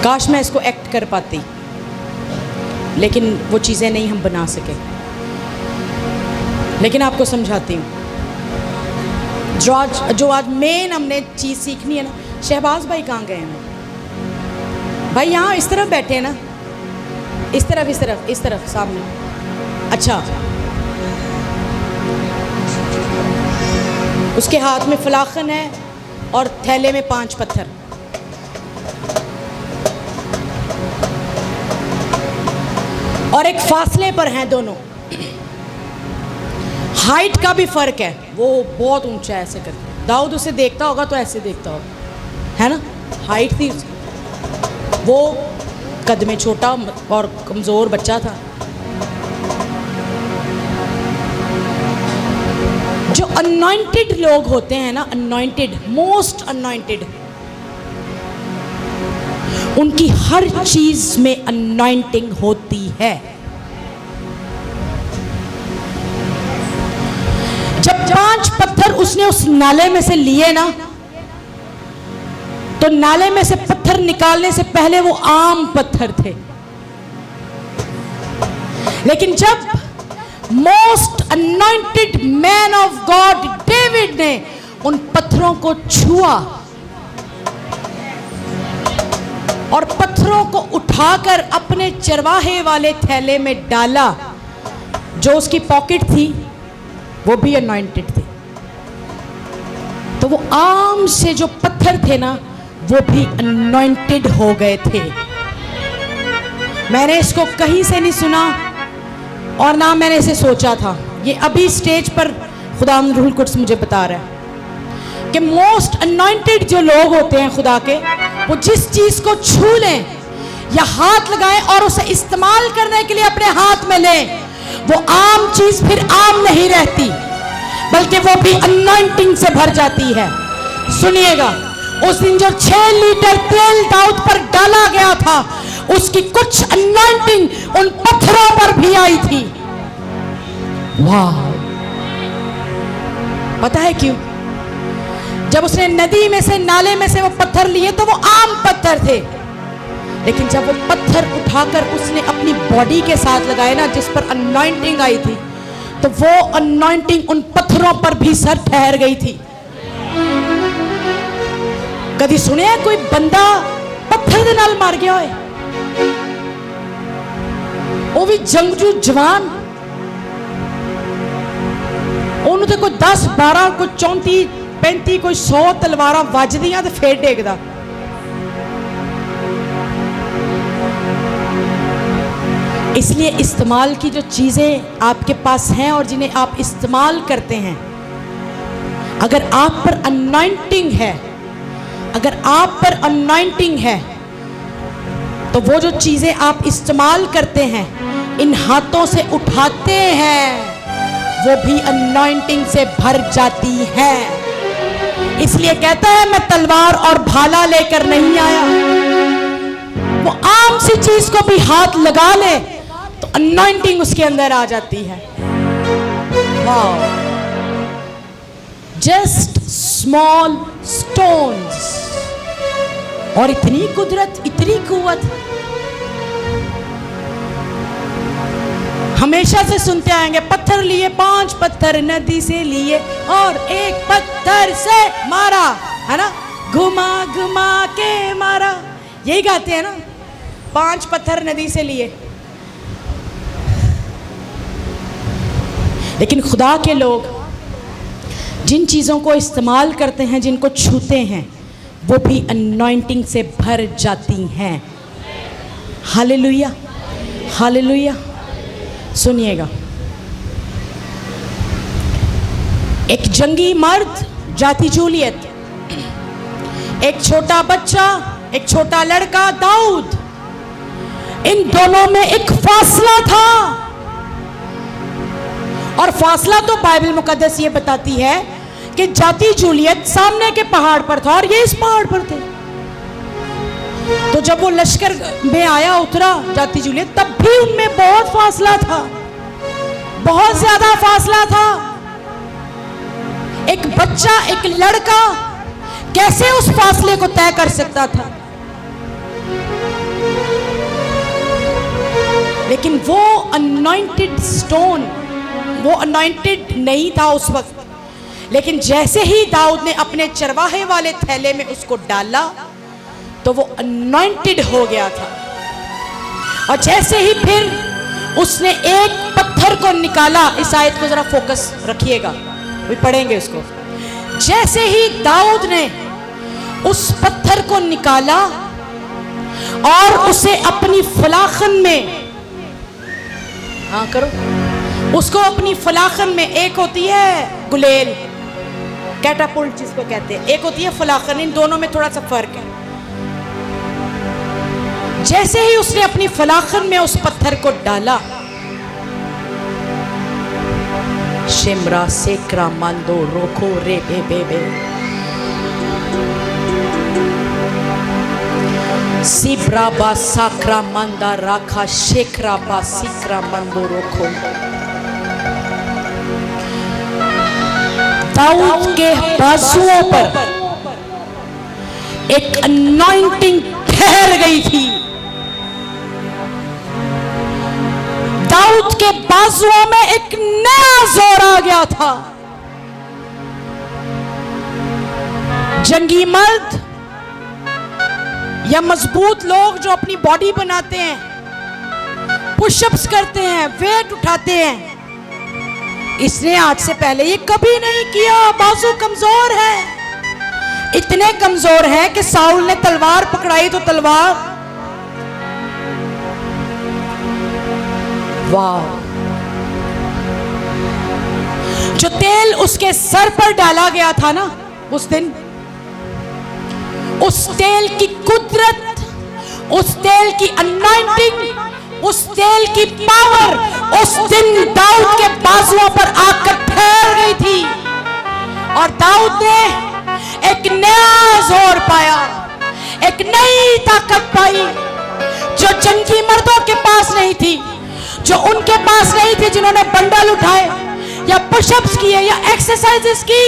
काश मैं इसको एक्ट कर पाती, लेकिन वो चीज़ें नहीं हम बना सके। लेकिन आपको समझाती हूँ। जो आज मेन हमने चीज़ सीखनी है ना। शहबाज भाई कहाँ गए हैं? भाई यहाँ इस तरफ बैठे हैं ना, इस तरफ सामने। अच्छा, उसके हाथ में फलाखन है और थैले में 5 पत्थर। और एक फासले पर हैं दोनों। हाइट का भी फर्क है, वो बहुत ऊंचा है ऐसे करके। दाऊद उसे देखता होगा तो ऐसे देखता होगा, है ना? हाइट थी उसकी, वो कद में छोटा और कमज़ोर बच्चा था। जो अनॉइंटेड लोग होते हैं ना, अनॉइंटेड, मोस्ट अनॉइंटेड, उनकी हर चीज में अनॉइंटिंग होती है। जब 5 पत्थर उसने उस नाले में से लिए ना, तो नाले में से पत्थर निकालने से पहले वो आम पत्थर थे। लेकिन जब most anointed man of God David ने उन पत्थरों को छुआ और पत्थरों को उठाकर अपने चरवाहे वाले थैले में डाला, जो उसकी पॉकेट थी वो भी अनॉइंटेड थी। तो वो आम से जो पत्थर थे ना, वो भी अनॉइंटेड हो गए थे। मैंने इसको कहीं से नहीं सुना और ना मैंने इसे सोचा था। ये अभी स्टेज पर खुदा रूहुल कुद्स मुझे बता रहा है कि मोस्ट अनॉइंटेड जो लोग होते हैं खुदा के, वो जिस चीज को छू लें या हाथ लगाएं और उसे इस्तेमाल करने के लिए अपने हाथ में लें, वो आम चीज फिर आम नहीं रहती, बल्कि वो भी अनॉइंटिंग से भर जाती है। सुनिएगा, उस दिन जो 6 लीटर तेल दाऊद पर डाला गया था, उसकी कुछ अनॉइंटिंग उन पत्थरों पर भी आई थी। वाह! पता है क्यों? जब उसने नदी में से, नाले में से वो पत्थर लिए तो वो आम पत्थर थे, लेकिन जब वो पत्थर उठाकर उसने अपनी बॉडी के साथ लगाए ना, जिस पर अनॉइंटिंग आई थी, तो वो अनॉइंटिंग उन पत्थरों पर भी सर ठहर गई थी। कभी सुनिया कोई बंदा पत्थर दे नाल मार गया होए? वो भी जंगजू जवान। ਉਹਨੂੰ ਤੇ ਕੋਈ 10 12 ਕੋਈ 34 35 कोई 100 तलवारां वजदियां तो फिर डेगदा। इसलिए इस्तेमाल की जो चीजें आपके पास हैं और जिन्हें आप इस्तेमाल करते हैं, अगर आप पर अनॉइंटिंग है, अगर आप पर अनॉइंटिंग है, तो वो जो चीजें आप इस्तेमाल करते हैं, इन हाथों से उठाते हैं, वो भी अनॉइंटिंग से भर जाती है। इसलिए कहता है मैं तलवार और भाला लेकर नहीं आया। वो आम सी चीज को भी हाथ लगा ले तो अनॉइंटिंग उसके अंदर आ जाती है। वाह, जस्ट स्मॉल स्टोन्स, और इतनी कुदरत, इतनी कुव्वत। हमेशा से सुनते आएंगे, पत्थर लिए 5 पत्थर नदी से लिए और 1 पत्थर से मारा, है ना, घुमा घुमा के मारा, यही गाते हैं ना, 5 पत्थर नदी से लिए। लेकिन खुदा के लोग जिन चीज़ों को इस्तेमाल करते हैं, जिनको छूते हैं, वो भी अनॉइंटिंग से भर जाती हैं। Hallelujah, hallelujah. सुनिएगा, एक जंगी मर्द जाति जूलियत, एक छोटा बच्चा, एक छोटा लड़का दाऊद, इन दोनों में एक फासला था। और फासला तो बाइबल मुकद्दस ये बताती है कि जाति जूलियत सामने के पहाड़ पर था और ये इस पहाड़ पर थे। तो जब वो लश्कर में आया, उतरा जाति जूलियत, तब भी उनमें बहुत फासला था, बहुत ज्यादा फासला था। एक बच्चा, एक लड़का कैसे उस फासले को तय कर सकता था? लेकिन वो अनॉइंटेड स्टोन, वो अनॉइंटेड नहीं था उस वक्त, लेकिन जैसे ही दाऊद ने अपने चरवाहे वाले थैले में उसको डाला तो वो अनॉइंटेड हो गया था। और जैसे ही फिर उसने एक पत्थर को निकाला, इस आयत को जरा फोकस रखिएगा, अभी पढ़ेंगे उसको। जैसे ही दाऊद ने उस पत्थर को निकाला और उसे अपनी फलाखन में, हाँ करो, उसको अपनी फलाखन में, एक होती है गुलेल, कैटापुल्ट जिसको कहते हैं, एक होती है फलाखन, इन दोनों में थोड़ा सा फर्क है। जैसे ही उसने अपनी फलाखन में उस पत्थर को डाला, शिमरा सेक्रा मांदो रोको रे बे बे बे, सिब्रा बा साक्रा मंदा राखा शेखरा बा सिक्रा मंदो रोको। दाऊद के बाजुओं पर एक अनॉइंटिंग ठहर गई थी। दाऊद के बाजुओं में एक नया जोर आ गया था। जंगी मर्द या मजबूत लोग जो अपनी बॉडी बनाते हैं, पुशअप्स करते हैं, वेट उठाते हैं, इसने आज से पहले ये कभी नहीं किया। बाजू कमजोर है, इतने कमजोर है कि साउल ने तलवार पकड़ाई तो तलवार, वाह, जो तेल उसके सर पर डाला गया था ना उस दिन, उस तेल की कुदरत, उस तेल की अनॉइंटिंग, उस तेल की पावर उस दिन दाऊद के बाजुओं पर आकर ठहर गई थी। और दाऊद ने एक नया जोर पाया, एक नई ताकत पाई जो जंगी मर्दों के पास नहीं थी, जो उनके पास नहीं थी, जिन्होंने बंडल उठाए या पुशअप्स किए या एक्सरसाइजेस की।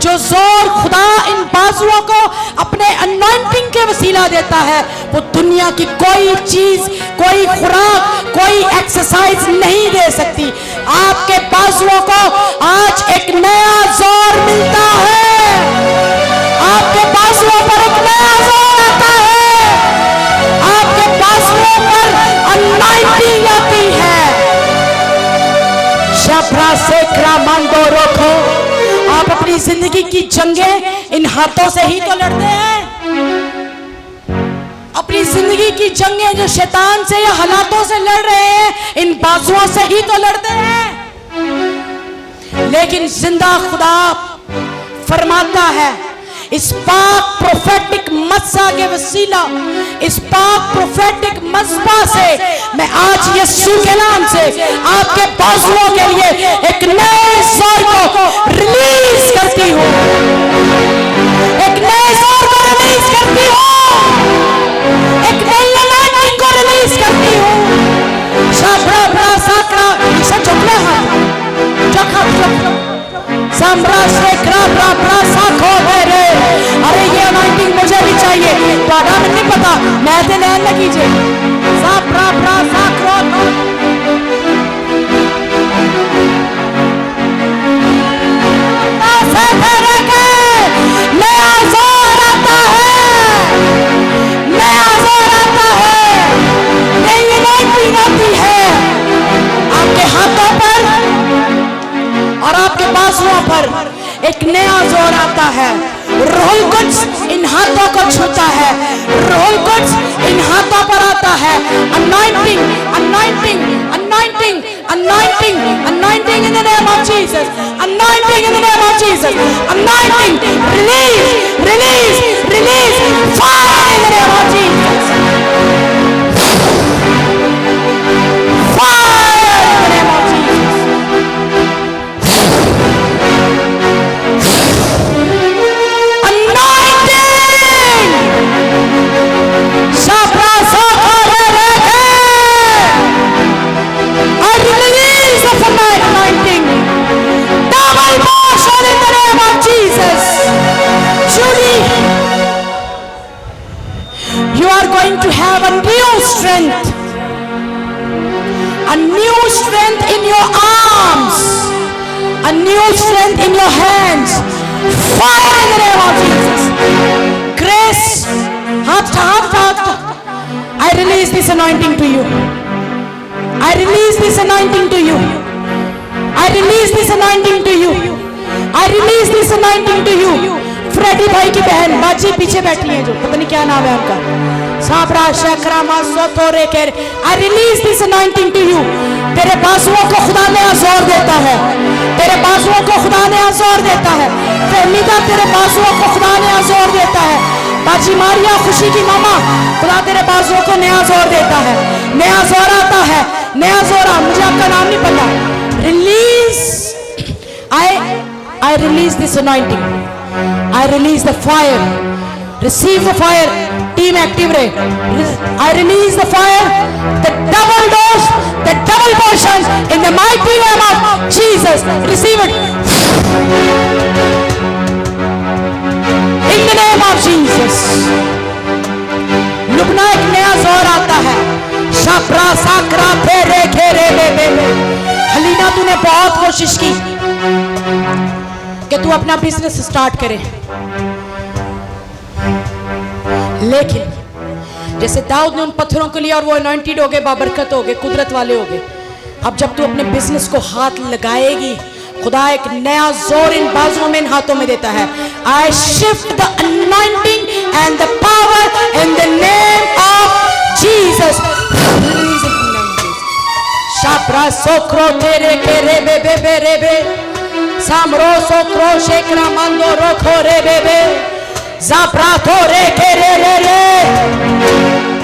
जो जोर खुदा इन बाजुओं को अपने अनॉइंटिंग के वसीला देता है, वो दुनिया की कोई चीज, कोई खुराक, कोई एक्सरसाइज नहीं दे सकती। आपके बाजुओं को आज एक नया जोर मिलता है, आपके बाजुओं पर एक नया जोर आता है, आपके बाजुओं पर अनॉइंटिंग आती है। शाब्रा से क्रामांडो रोको। आप अपनी जिंदगी की जंगें इन हाथों से ही तो लड़ते हैं। अपनी जिंदगी की जंगें जो शैतान से या हालातों से लड़ रहे हैं, इन बाजुओं से ही तो लड़ते हैं। लेकिन जिंदा खुदा फरमाता है, इस पाक प्रोफेटिक मस्सा के वसीला, इस पाक प्रोफेटिक मस्बा से मैं आज यीशु के नाम से आपके बाजुओं के लिए एक नए जोर को रिलीज करती हूँ, एक नए जोर को रिलीज करती हूँ, एक नई अनाइंटिंग को रिलीज करती हूँ। शाब्रा ब्रा साकरा इसे चुपले हाथ जखा साम्रा से क्रा ब्रा ब्रा साखो मेरे। अरे ये अनाइंटिंग मुझे भी चाहिए, तो आधा नहीं पता मैं तो लैन लगीजिए। साब्रा ब्रा साखो नया जोर आता है, नया जोर आता है, नई अनाइंटिंग आती है आपके हाथों पर और आपके बाजुओं पर। एक नया जोर आता है। रूहुल कुद्स इन हाथों को छूता है, रूहुल कुद्स इन हाथों पर आता है। Anointing, anointing, anointing, anointing, anointing in the name of Jesus, anointing in the name of Jesus, anointing, release, release, release, fire in the name of Jesus, fire in the name of Jesus. To have a new strength, a new strength in your arms, a new strength in your hands. Fire in the name of Jesus. Grace, I release this anointing to you. I release this anointing to you. I release this anointing to you. I release this anointing to you. Freddy भाई की बहन बाजी पीछे बैठी है, जो पता नहीं क्या नाम है उनका, साबरा शकरामा सोतोरे के। I release this anointing to you. तेरे बाजुओं को खुदा ने जोर देता है, तेरे बाजुओं को खुदा ने जोर देता है। फहमीदा तेरे बाजुओं को खुदा ने जोर देता है। बाजी मारिया खुशी की मामा, खुदा तेरे बाजुओं को नया जोर देता है, नया जोर आता है, नया जोर। मुझे आपका नाम नहीं पता। Release, I release this anointing. I release the fire. Receive the fire. Team active रहे। I release the fire, the double dose, the double portion in the mighty name of Jesus. Receive it in the name of Jesus. Lubna एक नया जोर आता है। शाब्रा साकरा फेरे खेरे बे। हलीना तूने बहुत कोशिश की कि तू अपना बिजनेस स्टार्ट करे, लेकिन जैसे दाऊद ने उन पत्थरों को लिया और वो अनॉइंटेड हो गए, बाबरकत हो गए, कुदरत वाले हो गए। अब जब तू अपने बिजनेस को हाथ लगाएगी, खुदा एक नया जोर इन बाजुओं में, इन हाथों में देता है। I shift the anointing and the power in the name of Jesus. शाब्रा सोक्रो तेरे के रे बे बे बे रे बे सामरो सोक्रो शेकरा मंदो रोखो रे बे बे ज़ाब्रा थोरे के रे रे रे।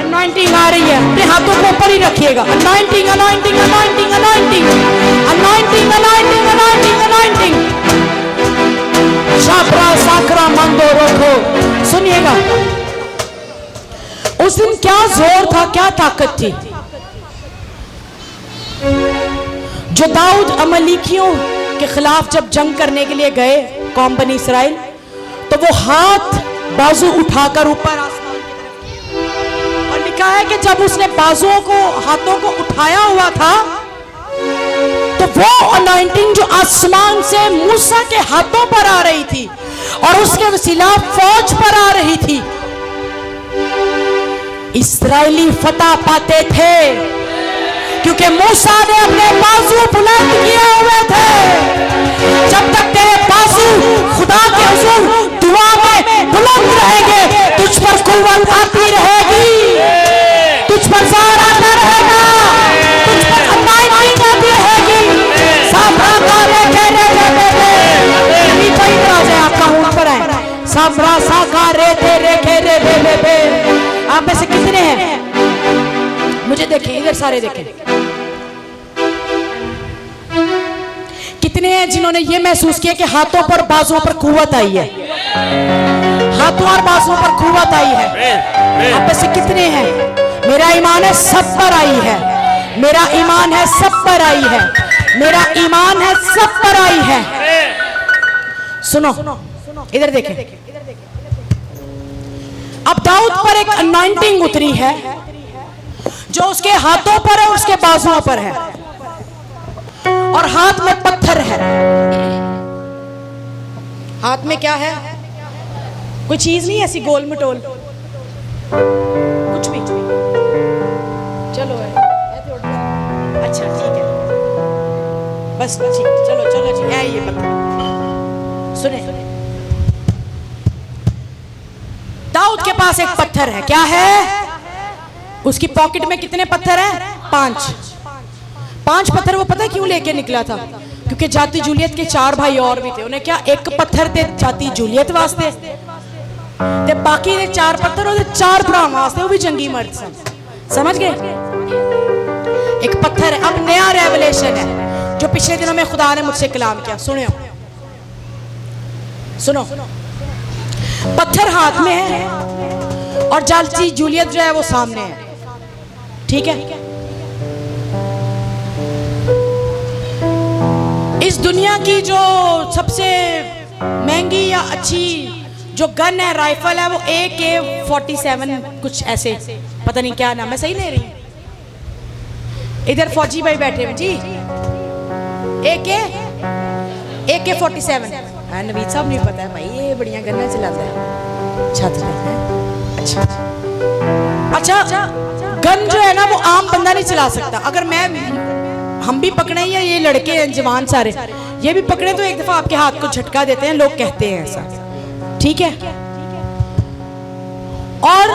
अनॉइंटिंग आ रही है, अपने हाथों को ऊपर ही रखिएगा। Anointing, anointing, anointing, anointing, anointing, anointing, anointing, anointing. शाब्रा साकरा मंदो रोखो। सुनिएगा, उस दिन क्या जोर था, क्या ताकत थी। जो दाऊद अमलीकियों के खिलाफ जब जंग करने के लिए गए, कौम बनी इसराइल, तो वो हाथ बाजू उठाकर ऊपर आसमान की तरफ, और लिखा है कि जब उसने बाजुओं को, हाथों को उठाया हुआ था, तो वो अनॉइंटिंग जो आसमान से मूसा के हाथों पर आ रही थी और उसके वसीला फौज पर आ रही थी। इस्राएली फतह पाते थे क्योंकि मूसा ने अपने बाजू बुलंद किए हुए थे। जब तक तेरे बाजू खुदा के हुजूर दुआ में बुलंद रहेंगे, तुझ पर कुव्वत आती रहेगी, तुझ पर ज़ोर आता रहेगा, तुझ पर अनाइंटिंग आती रहेगी। साबरा का रेखे रेखे रेखे, अभी कोई इधर आ जाए, आपका ऊपर है। साबरा सा का रेखे रेखे रेखे रेखे। आप में से कितने हैं, मुझे देखें, इधर सारे देखें, कितने हैं जिन्होंने ये महसूस किया कि हाथों पर बाजुओं पर कुव्वत आई है, हाथों और बाजुओं पर कुव्वत आई है। आप में से कितने हैं, मेरा ईमान है सब पर आई है, मेरा ईमान है सब पर आई है, मेरा ईमान है सब पर आई है। सुनो, इधर देखें, अब दाऊद पर एक अनॉइंटिंग उतरी है जो उसके हाथों पर है, उसके बाजुओं पर है, और हाथ में पत्थर है। हाथ में क्या है, कोई चीज नहीं ऐसी गोल मटोल, कुछ भी, चलो अच्छा ठीक है, बस ठीक, चलो चलो जी, है ये पत्थर। सुने, दाऊद के पास एक पत्थर है, क्या है, उसकी पॉकेट में कितने पत्थर हैं, 5 पत्थर। वो पता है क्यों लेके निकला था, क्योंकि जाती जूलियत के 4 भाई और भी थे, उन्हें क्या एक पत्थर थे जाती जूलियत वास्ते, ते बाकी ने 4 पत्थर और 4 भरा वास्ते, वो भी जंगी मर्द सन, समझ गए। एक पत्थर है। अब नया रेवलेशन है जो पिछले दिनों में खुदा ने मुझसे कलाम किया, सुनो सुनो। पत्थर हाथ में है और जाती जूलियत जो है वो सामने है, ठीक है। इस दुनिया की जो सबसे महंगी या अच्छी जो गन है, राइफल है, वो AK-47 कुछ ऐसे, पता नहीं क्या नाम है, सही ले रही। इधर फौजी भाई बैठे हैं जी, AK-47। नवीद साहब नहीं पता है भाई, ये बढ़िया गन्ना चलाता है, छात्र है। अच्छा, गन जो है ना वो आम बंदा नहीं चला सकता। अगर हम भी पकड़े या ये लड़के हैं जवान सारे, ये भी पकड़े तो एक दफा आपके हाथ को झटका देते हैं, लोग कहते हैं ऐसा, ठीक है। और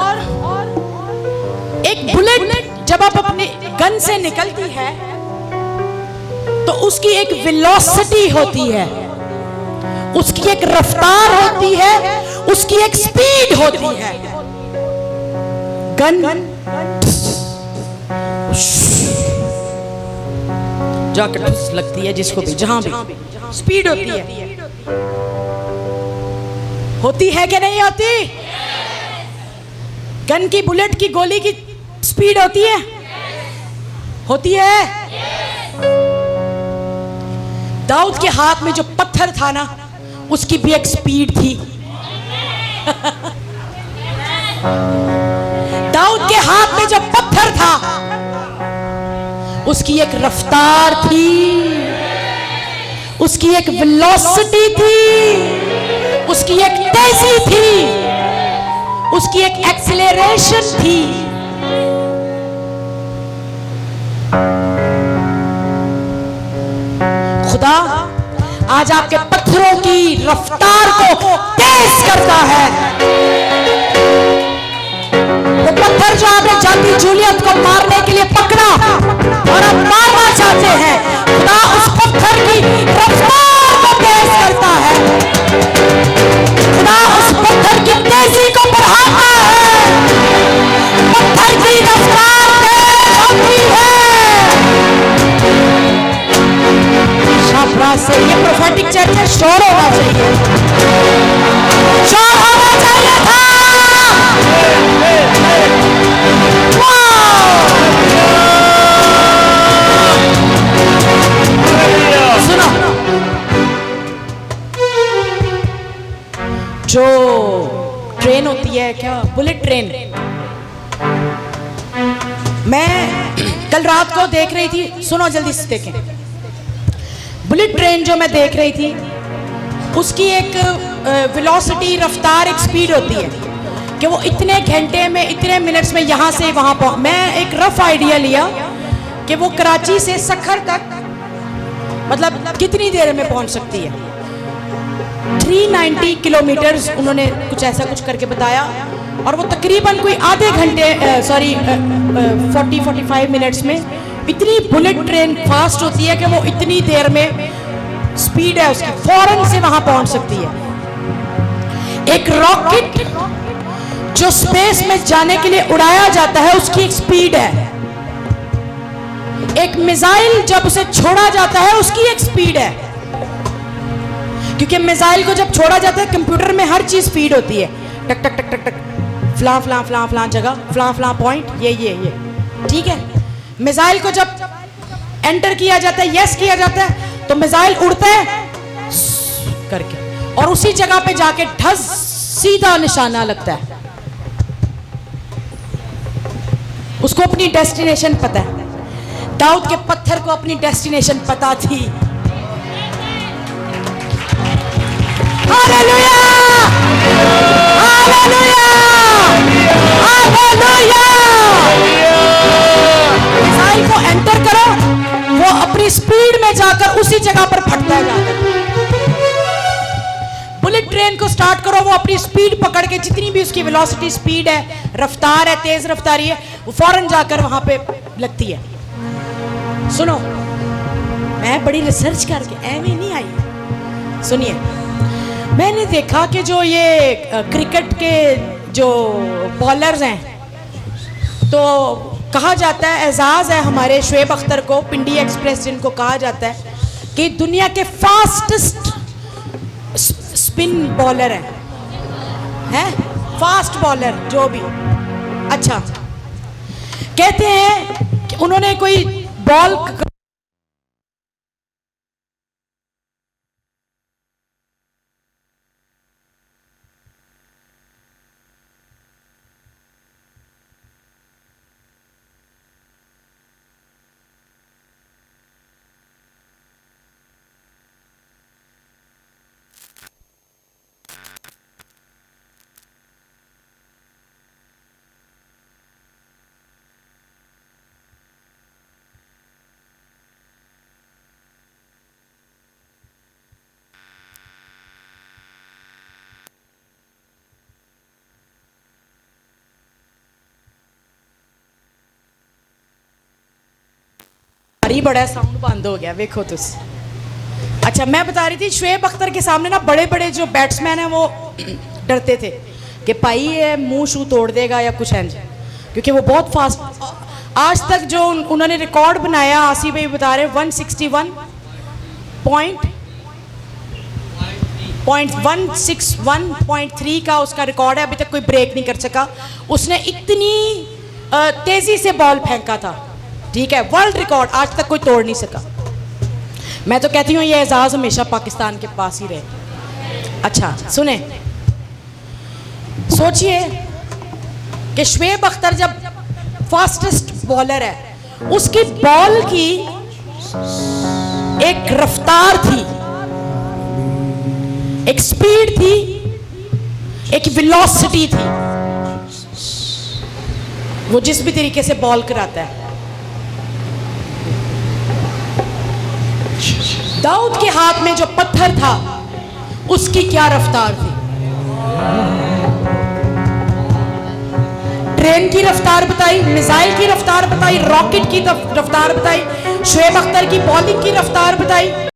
एक बुलेट जब आप अपने गन से निकलती है तो उसकी एक वेलोसिटी होती है, उसकी एक रफ्तार होती है, उसकी एक स्पीड होती है। गन जाकर ठुस लगती है जिसको भी, जहां भी, स्पीड होती है कि नहीं होती? गन की, बुलेट की, गोली की स्पीड होती है, होती है। दाऊद के हाथ में जो पत्थर था ना, उसकी भी एक स्पीड थी। दाऊद के हाथ में जो पत्थर था उसकी एक रफ्तार थी, उसकी एक वेलोसिटी थी, उसकी एक तेजी थी, उसकी एक एक्सेलरेशन थी। खुदा आज आपके पत्थरों की रफ्तार को तेज करता है। वो पत्थर जो आपने जाती जूलियत को मारने के लिए पकड़ा और अब मारना चाहते हैं, खुदा उस पत्थर की रफ्तार को तेज करता है, खुदा उस पत्थर की तेजी को बढ़ाता है। पत्थर की रफ्तार तेज होती है। शाबाश से ये प्रोफेटिक चर्च में शोर होना चाहिए, शोर होना चाहिए था। सुनो, जो ट्रेन होती है, क्या बुलेट ट्रेन, मैं कल रात को देख रही थी, सुनो जल्दी से देखें। बुलेट ट्रेन जो मैं देख रही थी उसकी एक वेलोसिटी, रफ्तार, एक स्पीड होती है कि वो इतने घंटे में, इतने मिनट्स में यहाँ से वहाँ पहुँच। मैं एक रफ आइडिया लिया कि वो कराची से सखर तक मतलब कितनी देर में पहुंच सकती है। 390 किलोमीटर्स उन्होंने कुछ ऐसा कुछ करके बताया, और वो तकरीबन कोई आधे घंटे 40-45 मिनट्स में, इतनी बुलेट ट्रेन फास्ट होती है कि वो इतनी देर में स्पीड है उसकी, फौरन से वहां पहुंच सकती है। एक रॉकेट जो स्पेस में जाने के लिए उड़ाया जाता है उसकी एक स्पीड है, एक मिसाइल जब उसे छोड़ा जाता है उसकी एक स्पीड है, क्योंकि मिसाइल को जब छोड़ा जाता है कंप्यूटर में हर चीज फीड होती है, टक टक टक टक टक, फला फला फला फला जगह, फला फला पॉइंट, ये ठीक है। मिसाइल को जब एंटर किया जाता है, यस किया जाता है, तो मिसाइल उड़ता है करके और उसी जगह पे जाके ढस सीधा निशाना लगता है। उसको अपनी डेस्टिनेशन पता है। दाऊद के पत्थर को अपनी डेस्टिनेशन पता थी। हालेलुया! हालेलुया! हालेलुया! मिसाइल को एंटर करो, वो अपनी स्पीड में जाकर उसी जगह पर फटता है जाकर। बुलेट ट्रेन को स्टार्ट करो, वो अपनी स्पीड पकड़ के, जितनी भी उसकी वेलोसिटी स्पीड है, रफ्तार है, तेज रफ्तारी है, वो फौरन जाकर वहां पे लगती है। सुनो, मैं बड़ी रिसर्च करके ऐਵੇਂ नहीं आई। सुनिए, मैंने देखा कि जो ये क्रिकेट के जो बॉलर्स हैं, तो कहा जाता है, एजाज है हमारे शुएब अख्तर को, पिंडी एक्सप्रेस जिनको कहा जाता है कि दुनिया के फास्टेस्ट स्पिन बॉलर हैं, फास्ट बॉलर जो भी। अच्छा, कहते हैं कि उन्होंने कोई बॉल भारी बड़ा साउंड बंद हो गया, देखो तुस। अच्छा, मैं बता रही थी शुएब अख्तर के सामने ना बड़े बड़े जो बैट्समैन हैं वो डरते थे कि भाई ये मुंह शू तोड़ देगा या कुछ है, क्योंकि वो बहुत फास्ट। आज तक जो उन्होंने रिकॉर्ड बनाया, आसिफ भाई बता रहे 161.3 का उसका रिकॉर्ड है, अभी तक कोई ब्रेक नहीं कर सका। उसने इतनी तेजी से बॉल फेंका था, ठीक है, वर्ल्ड रिकॉर्ड आज तक कोई तोड़ नहीं सका। मैं तो कहती हूँ ये एजाज हमेशा पाकिस्तान के पास ही रहे। अच्छा सुने, सोचिए कि शुएब अख्तर जब फास्टेस्ट बॉलर है, उसकी बॉल की एक रफ्तार थी, एक स्पीड थी, एक वेलोसिटी थी, वो जिस भी तरीके से बॉल कराता है। दाऊद के हाथ में जो पत्थर था उसकी क्या रफ्तार थी? ट्रेन की रफ्तार बताई, मिसाइल की रफ्तार बताई, रॉकेट की रफ्तार बताई, शुएब अख्तर की बॉलिंग की रफ्तार बताई।